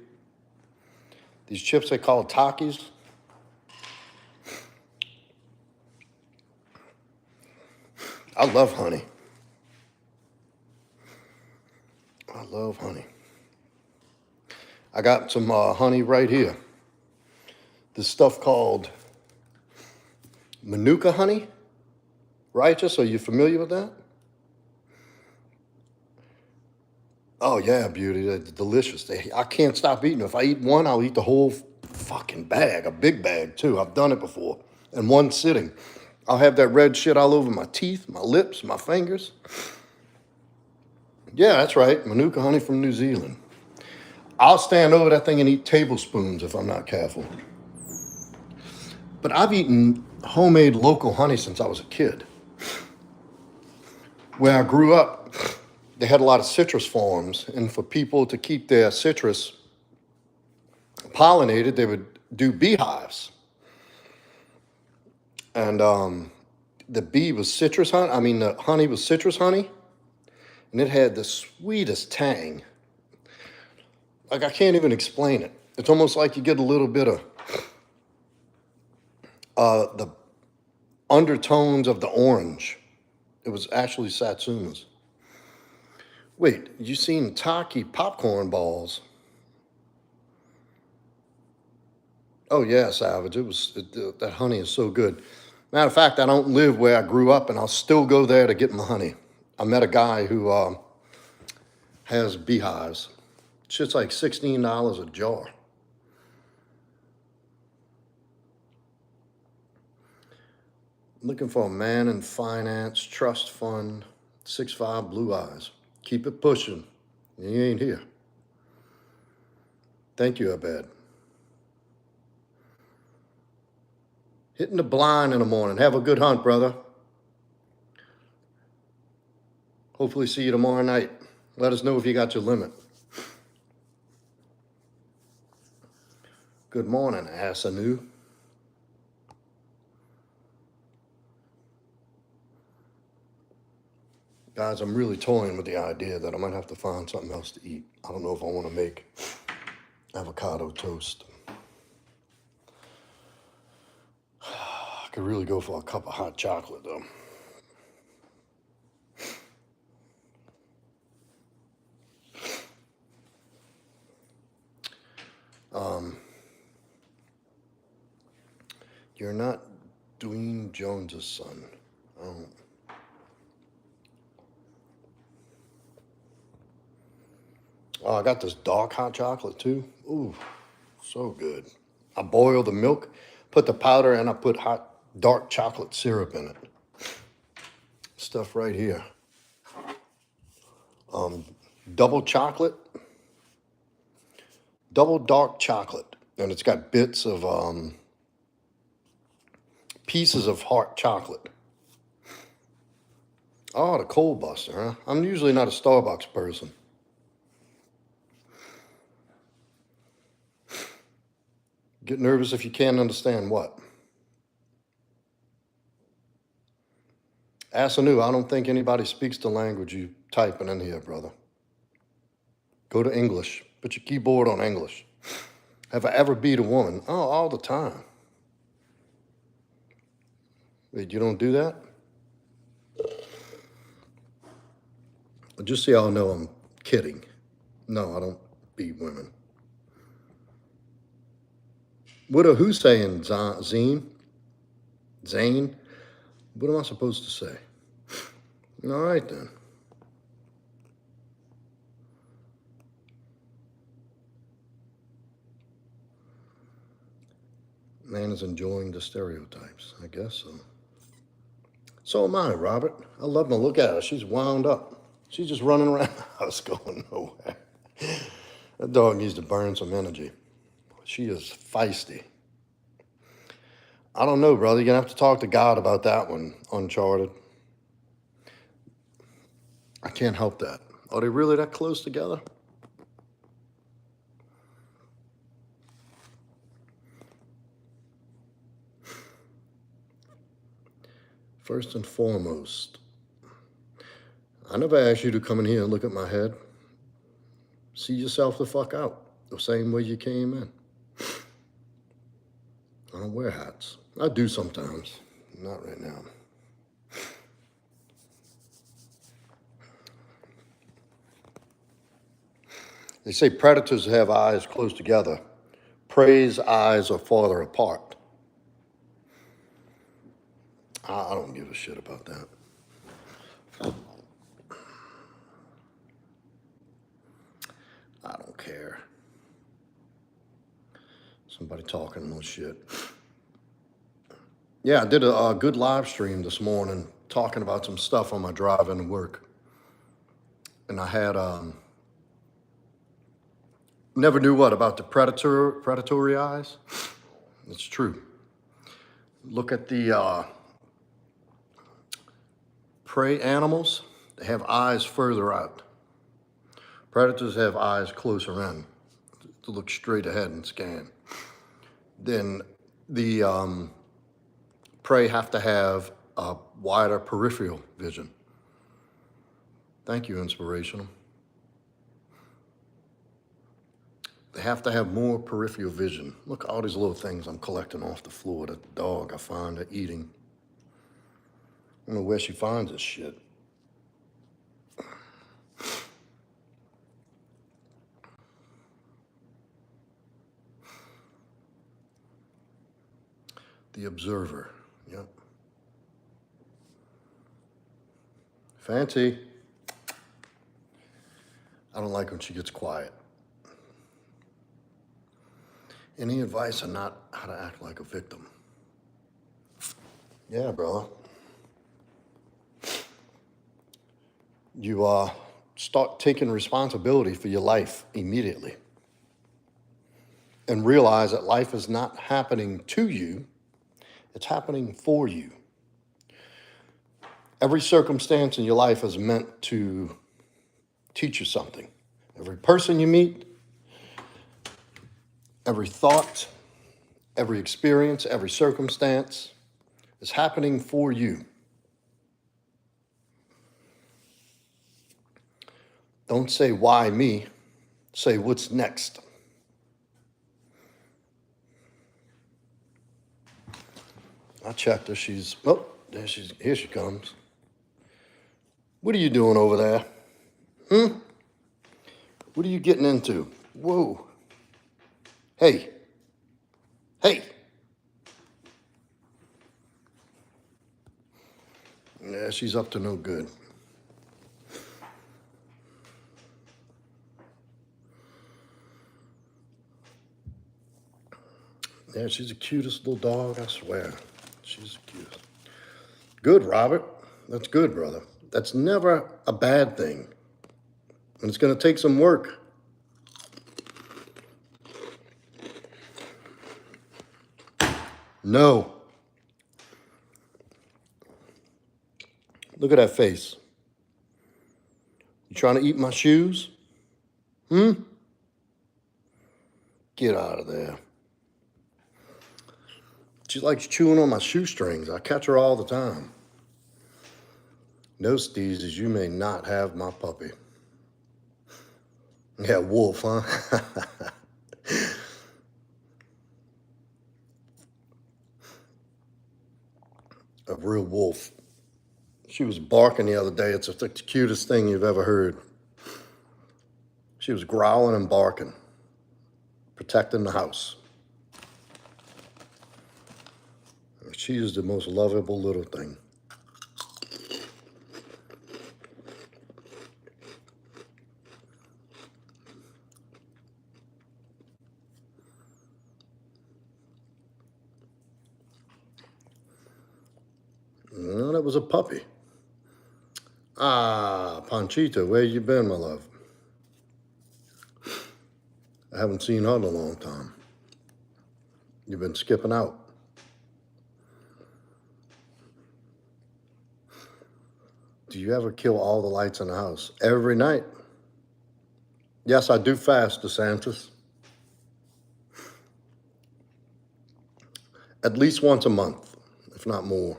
These chips they call Takis. I love honey. I love honey. I got some honey right here. This stuff called Manuka honey. Righteous, are you familiar with that? Oh yeah, beauty, they're delicious. I can't stop eating them. If I eat one, I'll eat the whole fucking bag, a big bag too. I've done it before in one sitting. I'll have that red shit all over my teeth, my lips, my fingers. Yeah, that's right, Manuka honey from New Zealand. I'll stand over that thing and eat tablespoons if I'm not careful. But I've eaten homemade local honey since I was a kid. Where I grew up, they had a lot of citrus farms, and for people to keep their citrus pollinated, they would do beehives. And the bee was citrus honey. I mean, the honey was citrus honey, and it had the sweetest tang. Like, I can't even explain it. It's almost like you get a little bit of the undertones of the orange. It was actually Satsumas. Wait, you seen Taki popcorn balls? Oh yeah, Savage. That honey is so good. Matter of fact, I don't live where I grew up, and I'll still go there to get my honey. I met a guy who has beehives. Shit's like $16 a jar. Looking for a man in finance, trust fund, 6'5", blue eyes. Keep it pushing. He ain't here. Thank you, Abed. Hitting the blind in the morning. Have a good hunt, brother. Hopefully see you tomorrow night. Let us know if you got your limit. Good morning, Asanu. Guys, I'm really toying with the idea that I might have to find something else to eat. I don't know if I want to make avocado toast. I could really go for a cup of hot chocolate, though. You're not Dwayne Jones's son. Oh, I got this dark hot chocolate too. Ooh, so good. I boil the milk, put the powder, and I put hot dark chocolate syrup in it. Stuff right here. Double chocolate, double dark chocolate, and it's got bits of pieces of hot chocolate. Oh, the cold buster, huh? I'm usually not a Starbucks person. Get nervous if you can't understand what. Asanu, I don't think anybody speaks the language you typing in here, brother. Go to English. Put your keyboard on English. Have I ever beat a woman? Oh, all the time. Wait, you don't do that? Just so y'all know, I'm kidding. No, I don't beat women. What are who saying, Zane? Zane? What am I supposed to say? All right, then. Man is enjoying the stereotypes, I guess so. So am I, Robert. I love to look at her. She's wound up. She's just running around the house going nowhere. That dog needs to burn some energy. She is feisty. I don't know, brother. You're going to have to talk to God about that one, Uncharted. I can't help that. Are they really that close together? First and foremost, I never asked you to come in here and look at my head. See yourself the fuck out, the same way you came in. I don't wear hats. I do sometimes, not right now. They say predators have eyes close together. Prey's eyes are farther apart. I don't give a shit about that. I don't care. Somebody talking no shit. Yeah, I did a good live stream this morning talking about some stuff on my drive into work. And I had, never knew what about the predatory eyes. It's true. Look at the prey animals. They have eyes further out. Predators have eyes closer in to look straight ahead and scan. Then the prey have to have a wider peripheral vision. Thank you, Inspirational. They have to have more peripheral vision. Look at all these little things I'm collecting off the floor. The dog I find her eating. I don't know where she finds this shit. The observer, yep. Fancy. I don't like when she gets quiet. Any advice on not how to act like a victim? Yeah, brother. You start taking responsibility for your life immediately. And realize that life is not happening to you, it's happening for you. Every circumstance in your life is meant to teach you something. Every person you meet, every thought, every experience, every circumstance is happening for you. Don't say, why me? Say, what's next? I checked her. Here she comes. What are you doing over there? What are you getting into? Whoa. Hey. Yeah, she's up to no good. Yeah, she's the cutest little dog, I swear. She's the cutest. Good, Robert. That's good, brother. That's never a bad thing. And it's going to take some work. No. Look at that face. You trying to eat my shoes? Get out of there. She likes chewing on my shoestrings. I catch her all the time. No, Steezes, you may not have my puppy. Yeah, wolf, huh? A real wolf. She was barking the other day. It's the cutest thing you've ever heard. She was growling and barking, protecting the house. She is the most lovable little thing. No, that was a puppy. Ah, Panchita, where you been, my love? I haven't seen her in a long time. You've been skipping out. do you ever kill all the lights in the house? Every night. Yes, I do fast, DeSantis. At least once a month, if not more.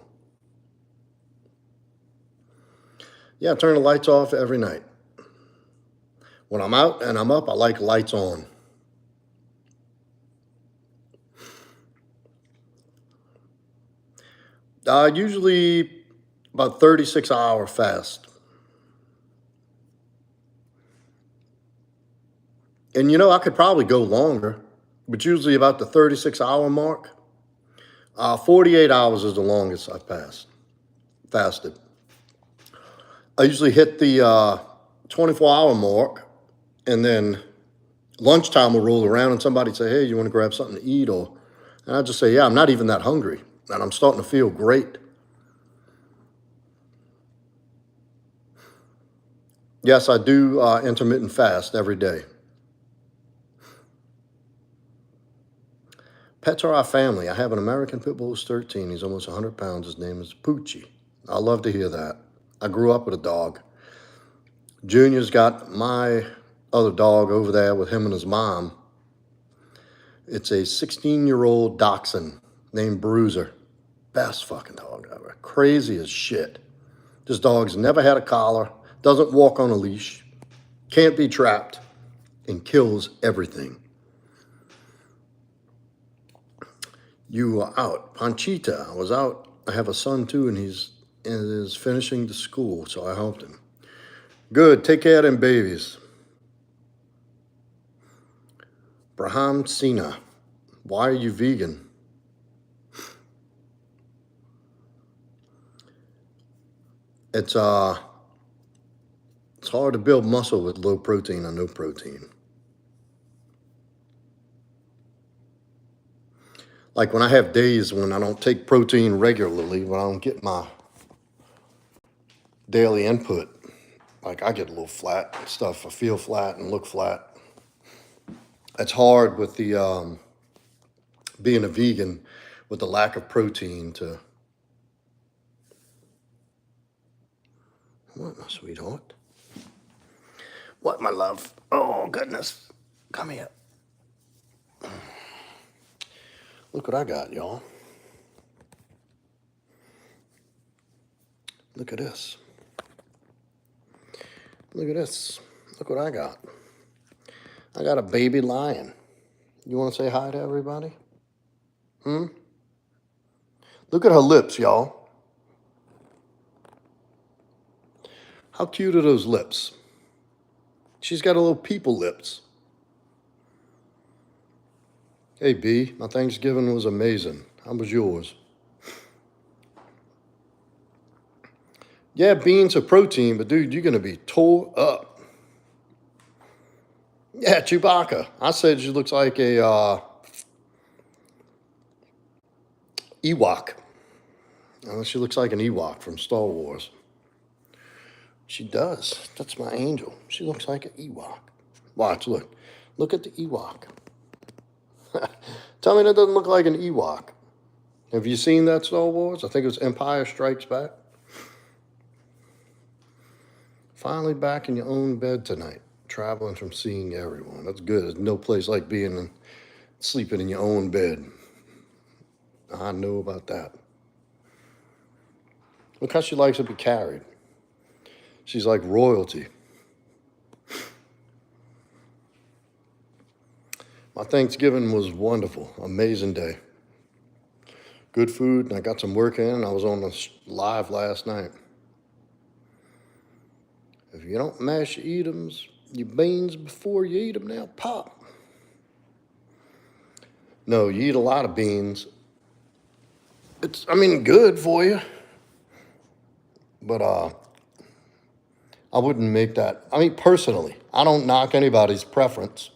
Yeah, I turn the lights off every night. When I'm out and I'm up, I like lights on. Usually about 36-hour fast. And I could probably go longer, but usually about the 36-hour mark. 48 hours is the longest I've fasted. I usually hit the 24-hour mark, and then lunchtime will roll around and somebody say, hey, you want to grab something to eat? And I just say, yeah, I'm not even that hungry, and I'm starting to feel great. Yes, I do intermittent fast every day. Pets are our family. I have an American Pit Bull who's 13. He's almost 100 pounds. His name is Poochie. I love to hear that. I grew up with a dog. Junior's got my other dog over there with him and his mom. It's a 16-year-old dachshund named Bruiser. Best fucking dog ever. Crazy as shit. This dog's never had a collar, doesn't walk on a leash, can't be trapped, and kills everything. You are out. Panchita, I was out. I have a son too, and he is finishing the school, so I helped him. Good, take care of them babies. Braham Sina, why are you vegan? It's hard to build muscle with low protein or no protein. Like when I have days when I don't take protein regularly, when I don't get my daily input, like I get a little flat and stuff. I feel flat and look flat. It's hard with the being a vegan with the lack of protein to. What, my sweetheart? What, my love? Oh, goodness. Come here. Look what I got, y'all. Look at this. Look at this. Look what I got. I got a baby lion. You want to say hi to everybody? Look at her lips, y'all. How cute are those lips? She's got a little people lips. Hey, B, my Thanksgiving was amazing. How was yours? Yeah, beans are protein, but dude, you're going to be tore up. Yeah, Chewbacca. I said she looks like a Ewok. She looks like an Ewok from Star Wars. She does. That's my angel. She looks like an Ewok. Watch, look. Look at the Ewok. Tell me that doesn't look like an Ewok. Have you seen that Star Wars? I think it was Empire Strikes Back. Finally back in your own bed tonight, traveling from seeing everyone. That's good. There's no place like sleeping in your own bed. I know about that. Look how she likes to be carried. She's like royalty. My Thanksgiving was wonderful, amazing day. Good food, and I got some work in. I was on the live last night. If you don't mash your beans before you eat them, they'll pop. No, you eat a lot of beans. It's, good for you. But I wouldn't make that. Personally, I don't knock anybody's preference.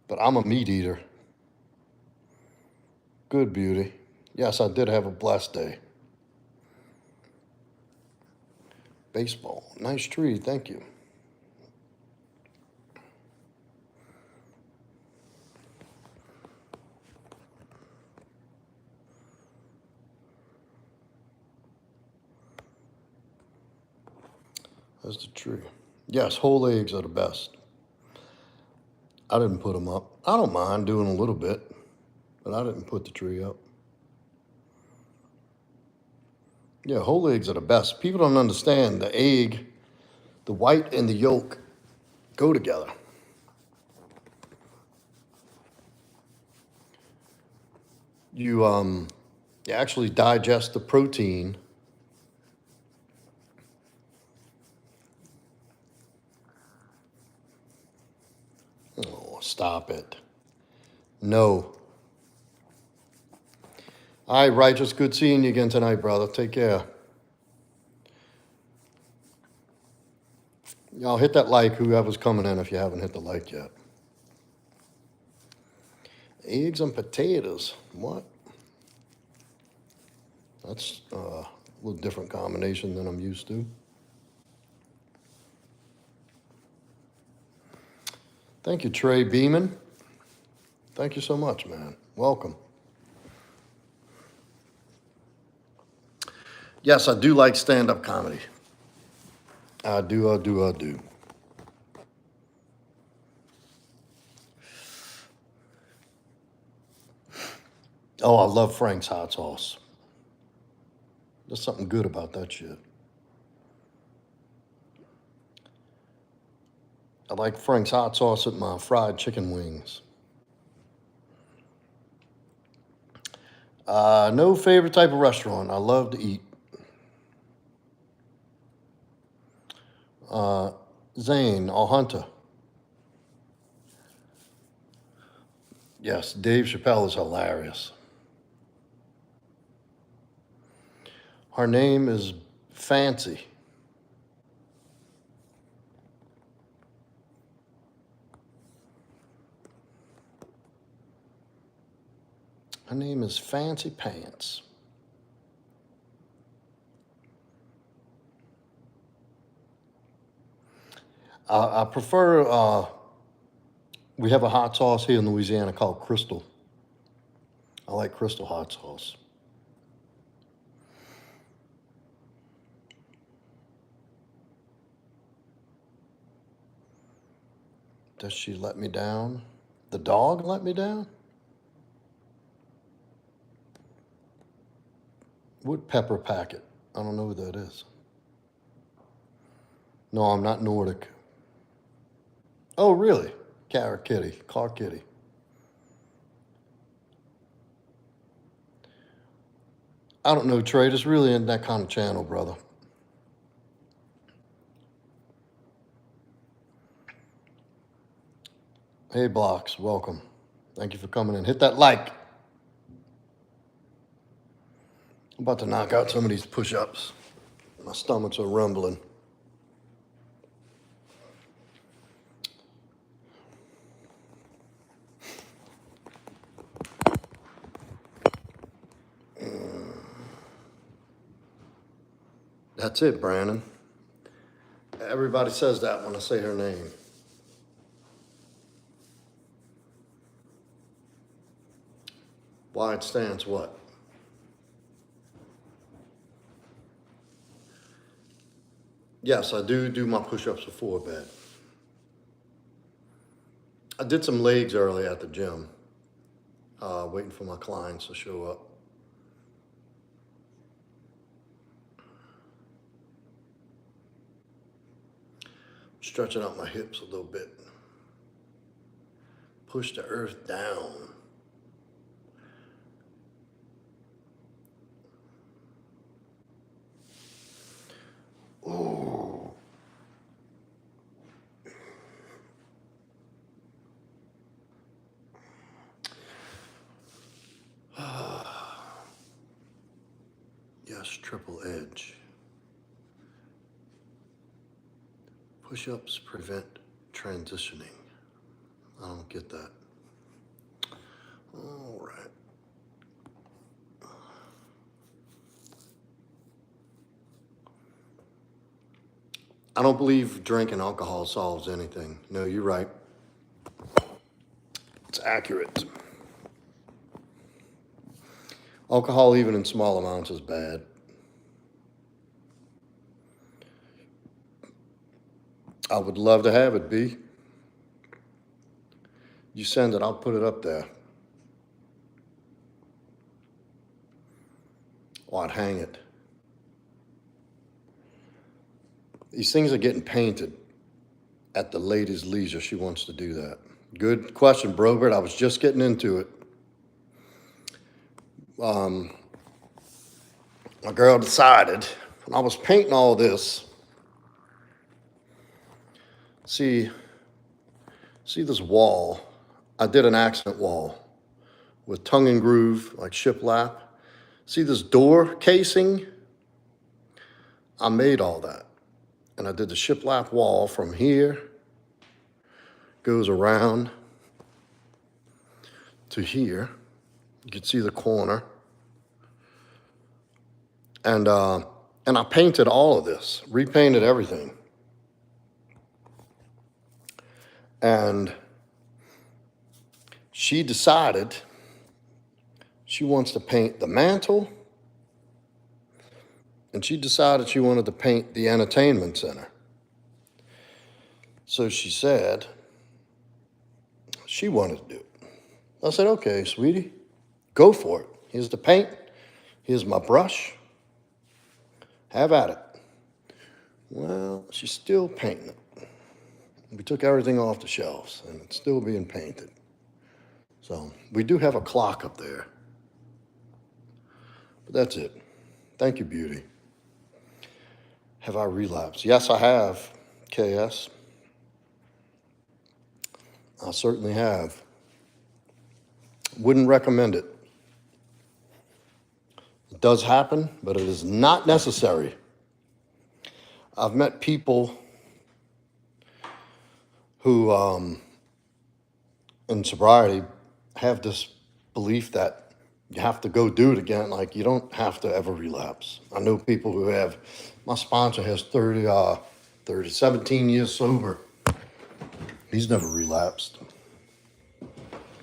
But I'm a meat eater. Good, beauty. Yes, I did have a blessed day. Baseball. Nice tree, thank you. That's the tree. Yes, whole eggs are the best. I didn't put them up. I don't mind doing a little bit, but I didn't put the tree up. Yeah, whole eggs are the best. People don't understand the egg, the white and the yolk go together. You actually digest the protein. Oh, stop it. No. All right, Righteous, good seeing you again tonight, brother. Take care. Y'all hit that like, whoever's coming in, if you haven't hit the like yet. Eggs and potatoes. What? That's a little different combination than I'm used to. Thank you, Trey Beeman. Thank you so much, man. Welcome. Yes, I do like stand-up comedy. I do. Oh, I love Frank's hot sauce. There's something good about that shit. I like Frank's hot sauce at my fried chicken wings. No favorite type of restaurant. I love to eat. Zane or Hunter. Yes, Dave Chappelle is hilarious. Her name is Fancy. Her name is Fancy Pants. I prefer, we have a hot sauce here in Louisiana called Crystal. I like Crystal hot sauce. Does she let me down? The dog let me down? What pepper packet? I don't know who that is. No, I'm not Nordic. Oh, really? Carrot Kitty, Clark Kitty. I don't know, Trey. This really isn't that kind of channel, brother. Hey, Blocks, welcome. Thank you for coming in. Hit that like. I'm about to knock out some of these push-ups. My stomachs are rumbling. That's it, Brandon. Everybody says that when I say her name. Wide stance, what? Yes, I do my push-ups before bed. I did some legs early at the gym, waiting for my clients to show up. Stretching out my hips a little bit. Push the earth down. Ooh. Yes, triple edge. Push-ups prevent transitioning. I don't get that. All right. I don't believe drinking alcohol solves anything. No, you're right. It's accurate. Alcohol, even in small amounts, is bad. I would love to have it, B. You send it, I'll put it up there. Or I'd hang it. These things are getting painted at the lady's leisure. She wants to do that. Good question, Brobert. I was just getting into it. My girl decided, when I was painting all this, see this wall? I did an accent wall with tongue and groove, like shiplap. See this door casing? I made all that. And I did the shiplap wall from here, goes around to here. You can see the corner. And I painted all of this, repainted everything. And she decided she wants to paint the mantle, and she decided she wanted to paint the entertainment center. So she said she wanted to do it. I said, okay, sweetie, go for it. Here's the paint. Here's my brush. Have at it. Well, she's still painting it. We took everything off the shelves, and it's still being painted. So we do have a clock up there. But that's it. Thank you, beauty. Have I relapsed? Yes, I have, KS. I certainly have. Wouldn't recommend it. It does happen, but it is not necessary. I've met people who, in sobriety, have this belief that you have to go do it again. Like, you don't have to ever relapse. I know people who have, my sponsor has 17 years sober. He's never relapsed.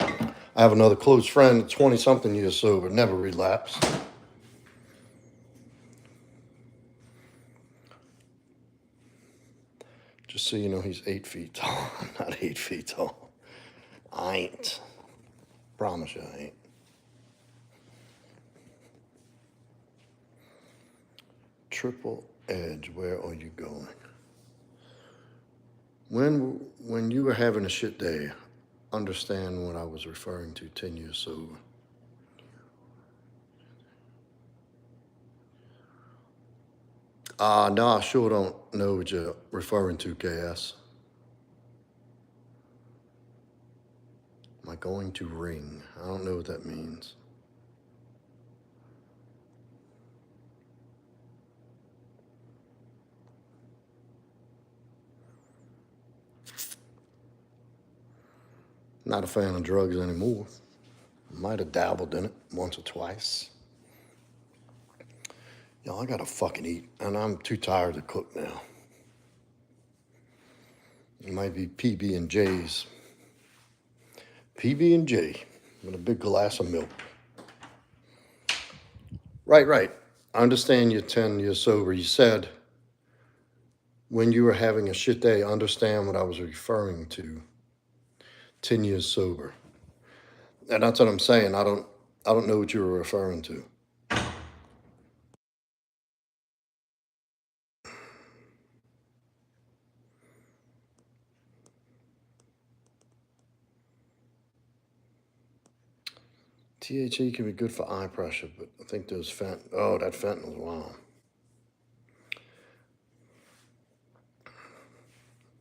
I have another close friend, 20-something years sober, never relapsed. Just so you know, he's 8 feet tall. I'm not 8 feet tall. I ain't. Promise you I ain't. Triple Edge, where are you going? When you were having a shit day, understand what I was referring to 10 years sober. No, I sure don't know what you're referring to, KS. Am I going to ring? I don't know what that means. Not a fan of drugs anymore. Might have dabbled in it once or twice. Yo, I gotta fucking eat, and I'm too tired to cook now. It might be PB&J's. PB&J with a big glass of milk. Right. I understand you're 10 years sober. You said when you were having a shit day, understand what I was referring to. 10 years sober. And that's what I'm saying. I don't know what you were referring to. THC can be good for eye pressure, but I think those that fentanyl, wow.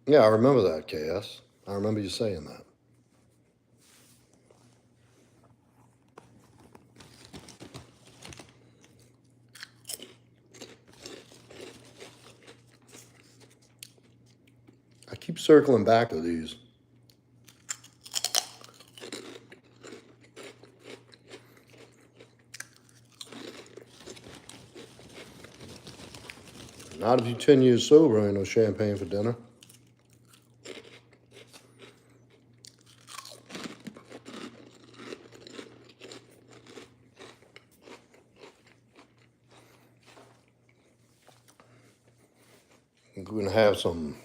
Yeah, I remember that, KS. I remember you saying that. I keep circling back to these. Not if you're 10 years sober, ain't no champagne for dinner. We're gonna have some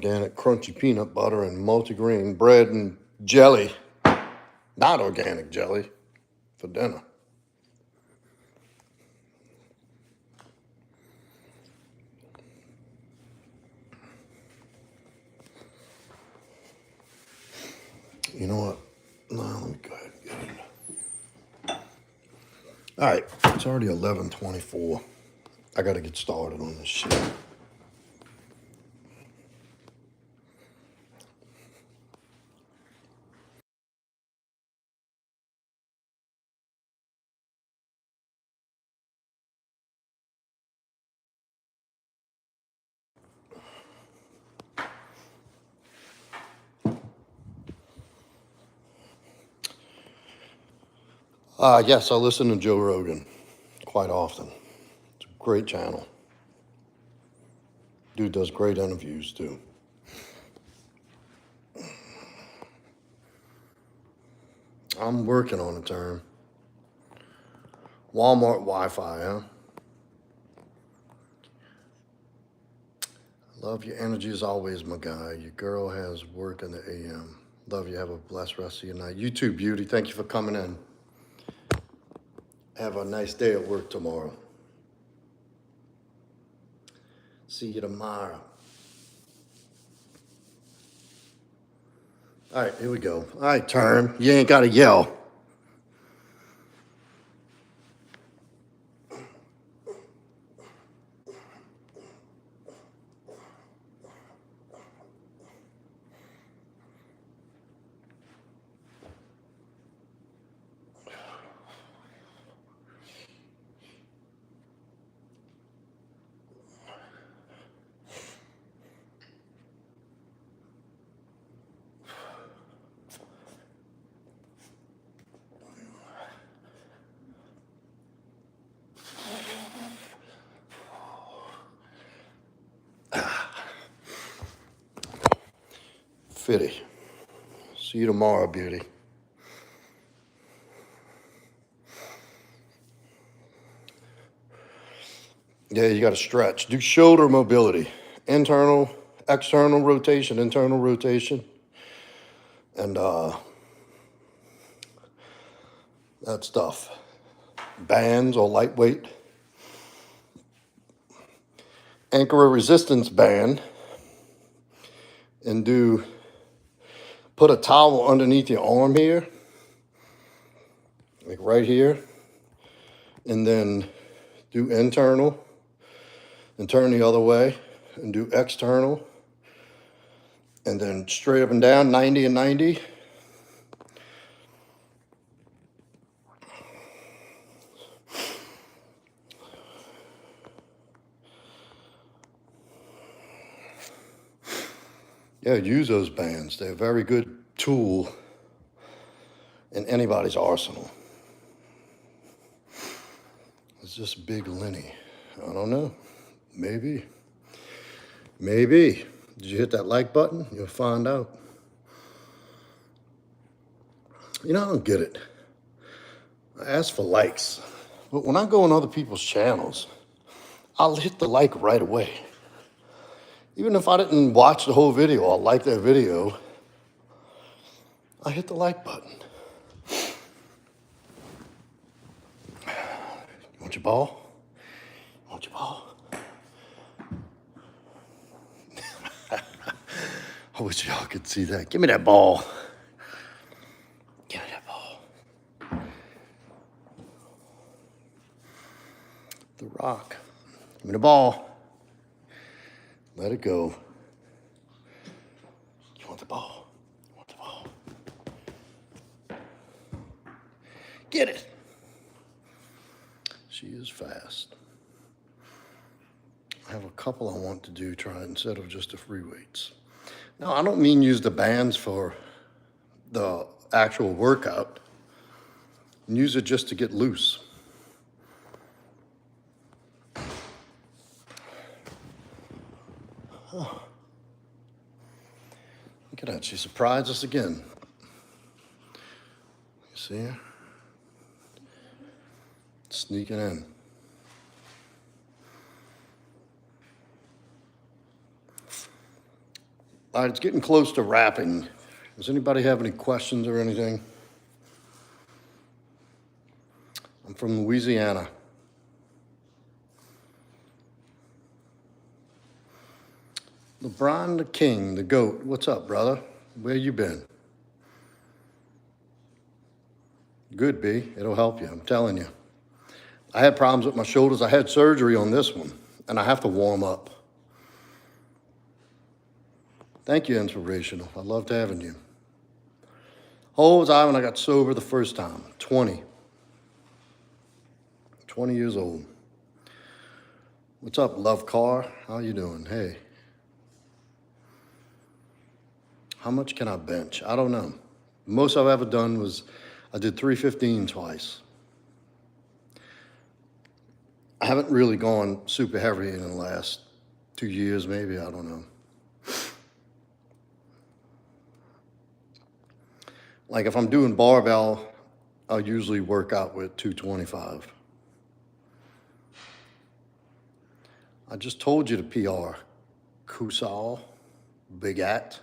organic crunchy peanut butter and multigrain bread and jelly, not organic jelly, for dinner. You know what? No, let me go ahead and get it. All right, it's already 11:24. I got to get started on this shit. Yes, I listen to Joe Rogan quite often. It's a great channel. Dude does great interviews too. I'm working on a term. Walmart Wi-Fi, huh? Love your energy as always, my guy. Your girl has work in the AM. Love you. Have a blessed rest of your night. You too, beauty. Thank you for coming in. Have a nice day at work tomorrow. See you tomorrow. All right, here we go. All right, term. You ain't got to yell. Fitty. See you tomorrow, beauty. Yeah, you got to stretch. Do shoulder mobility. Internal, external rotation, internal rotation. And that stuff. Bands or lightweight. Anchor a resistance band. And put a towel underneath your arm here. Like right here. And then do internal. And turn the other way. And do external. And then straight up and down, 90 and 90. Yeah, use those bands. They're a very good tool in anybody's arsenal. It's just Big Lenny. I don't know. Maybe. Maybe. Did you hit that like button? You'll find out. You know, I don't get it. I ask for likes. But when I go on other people's channels, I'll hit the like right away. Even if I didn't watch the whole video or like their video, I hit the like button. You want your ball? You want your ball? I wish y'all could see that. Give me that ball. Give me that ball. The Rock. Give me the ball. Let it go. You want the ball? You want the ball? Get it. She is fast. I have a couple I want to do, try instead of just the free weights. Now, I don't mean use the bands for the actual workout. Use it just to get loose. Oh. Look at that, she surprised us again. You see her? Sneaking in. All right, it's getting close to wrapping. Does anybody have any questions or anything? I'm from Louisiana. LeBron the King, the GOAT. What's up, brother? Where you been? Good, B. It'll help you, I'm telling you. I had problems with my shoulders. I had surgery on this one, and I have to warm up. Thank you, Inspirational. I loved having you. How old was I when I got sober the first time? 20. 20 years old. What's up, Love Car? How you doing? Hey. How much can I bench? I don't know. The most I've ever done was I did 315 twice. I haven't really gone super heavy in the last 2 years, maybe. I don't know. Like if I'm doing barbell, I'll usually work out with 225. I just told you to PR. Kusal, Big At.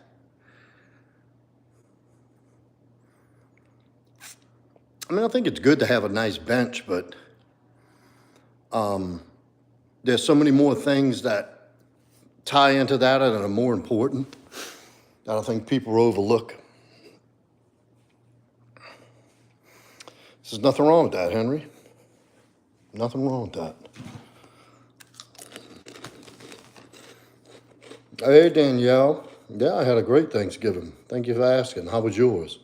I mean, I think it's good to have a nice bench, but there's so many more things that tie into that and are more important that I think people overlook. There's nothing wrong with that, Henry. Nothing wrong with that. Hey, Danielle. Yeah, I had a great Thanksgiving. Thank you for asking. How was yours?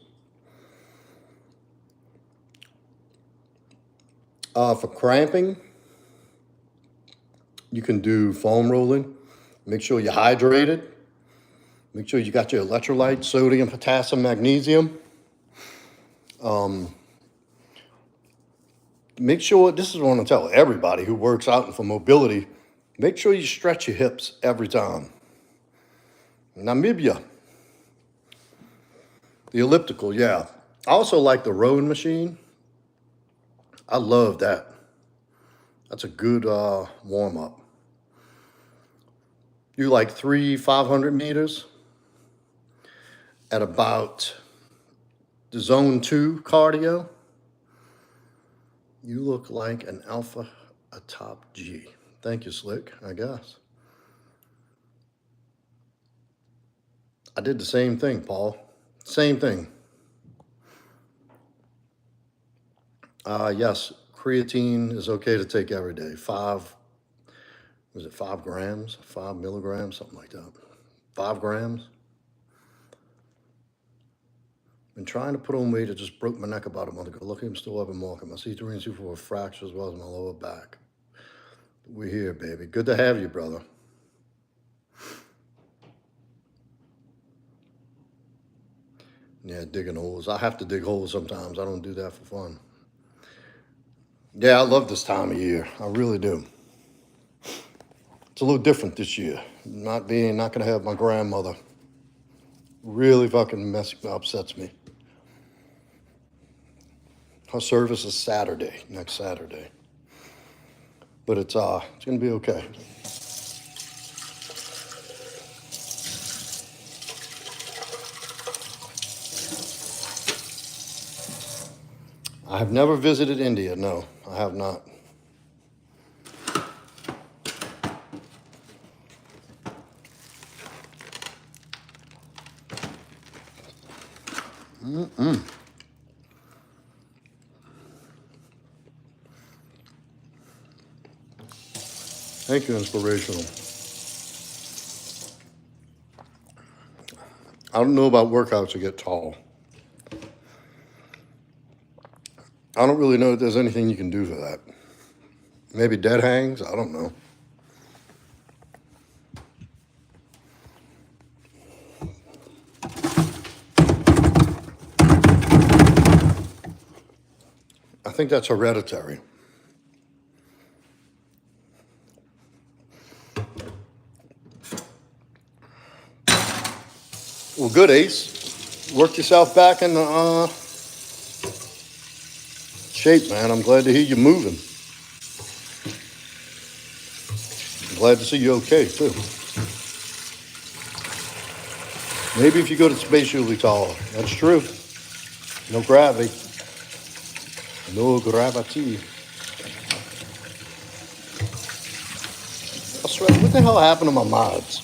For cramping, you can do foam rolling. Make sure you're hydrated. Make sure you got your electrolytes, sodium, potassium, magnesium. Make sure, this is what I want to tell everybody who works out and for mobility, make sure you stretch your hips every time. Namibia. The elliptical, yeah. I also like the rowing machine. I love that. That's a good warm-up. You like 500 meters at about the zone 2 cardio. You look like an alpha atop G. Thank you, Slick, I guess. I did the same thing, Paul. Same thing. Yes, creatine is okay to take every day. 5 grams? 5 milligrams? Something like that. 5 grams. Been trying to put on weight. I just broke my neck about a month ago. Lucky I'm still up and walking. My C3 and C4 were fractured as well as my lower back. We're here, baby. Good to have you, brother. Yeah, digging holes. I have to dig holes sometimes. I don't do that for fun. Yeah, I love this time of year. I really do. It's a little different this year. Not gonna have my grandmother. Really fucking upsets me. Her service is Saturday, next Saturday. But it's gonna be okay. I have never visited India, no, I have not. Thank you, Inspirational. I don't know about workouts to get tall. I don't really know if there's anything you can do for that. Maybe dead hangs, I don't know. I think that's hereditary. Well, good, Ace. Work yourself back in the shape, man. I'm glad to hear you moving. I'm glad to see you okay, too. Maybe if you go to space, you'll be taller. That's true. No gravity. No gravity. I swear, what the hell happened to my mods?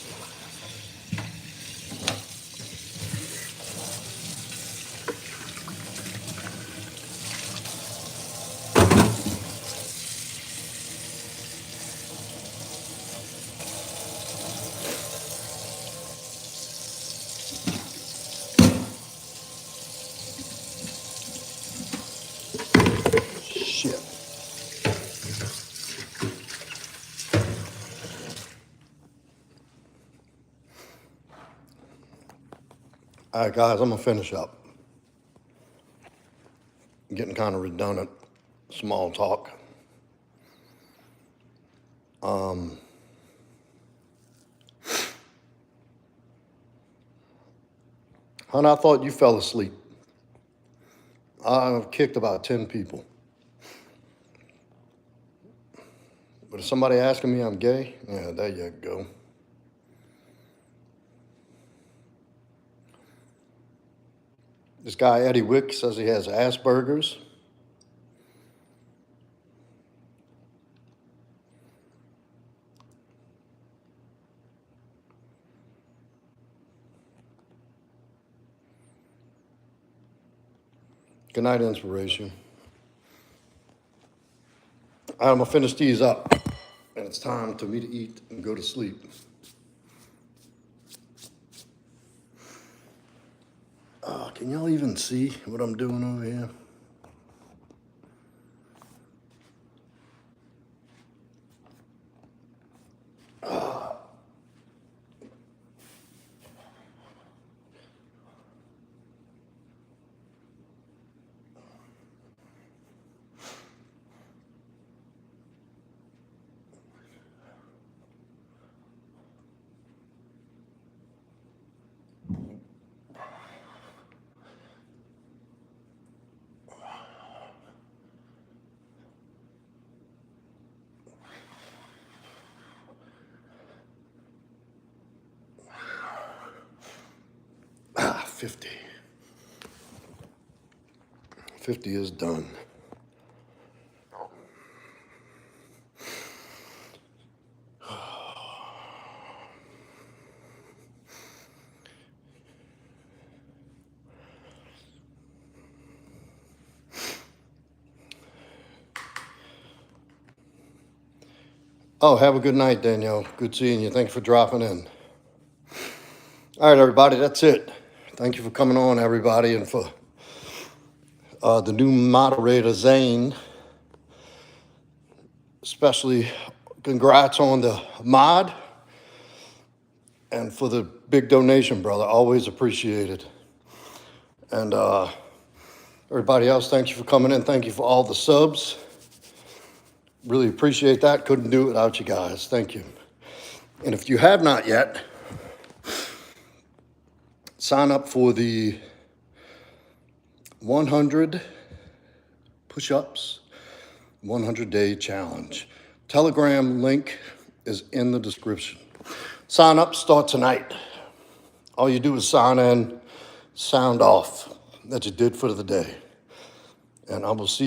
Shit. All right, guys, I'm gonna finish up. I'm getting kind of redundant. Small talk. Hon, I thought you fell asleep. I've kicked about 10 people. But if somebody asking me I'm gay, yeah, there you go. This guy, Eddie Wick, says he has Asperger's. Good night, inspiration. All right, I'm gonna finish these up, and it's time for me to eat and go to sleep. Can y'all even see what I'm doing over here? Ah, 50. 50 is done. Oh, have a good night, Danielle. Good seeing you. Thank you for dropping in. All right, everybody, that's it. Thank you for coming on, everybody, and for the new moderator, Zane. Especially congrats on the mod and for the big donation, brother. Always appreciated. And everybody else, thank you for coming in. Thank you for all the subs. Really appreciate that. Couldn't do it without you guys. Thank you. And if you have not yet, sign up for the 100 push-ups, 100-day challenge. Telegram link is in the description. Sign up, start tonight. All you do is sign in, sound off that you did for the day. And I will see you.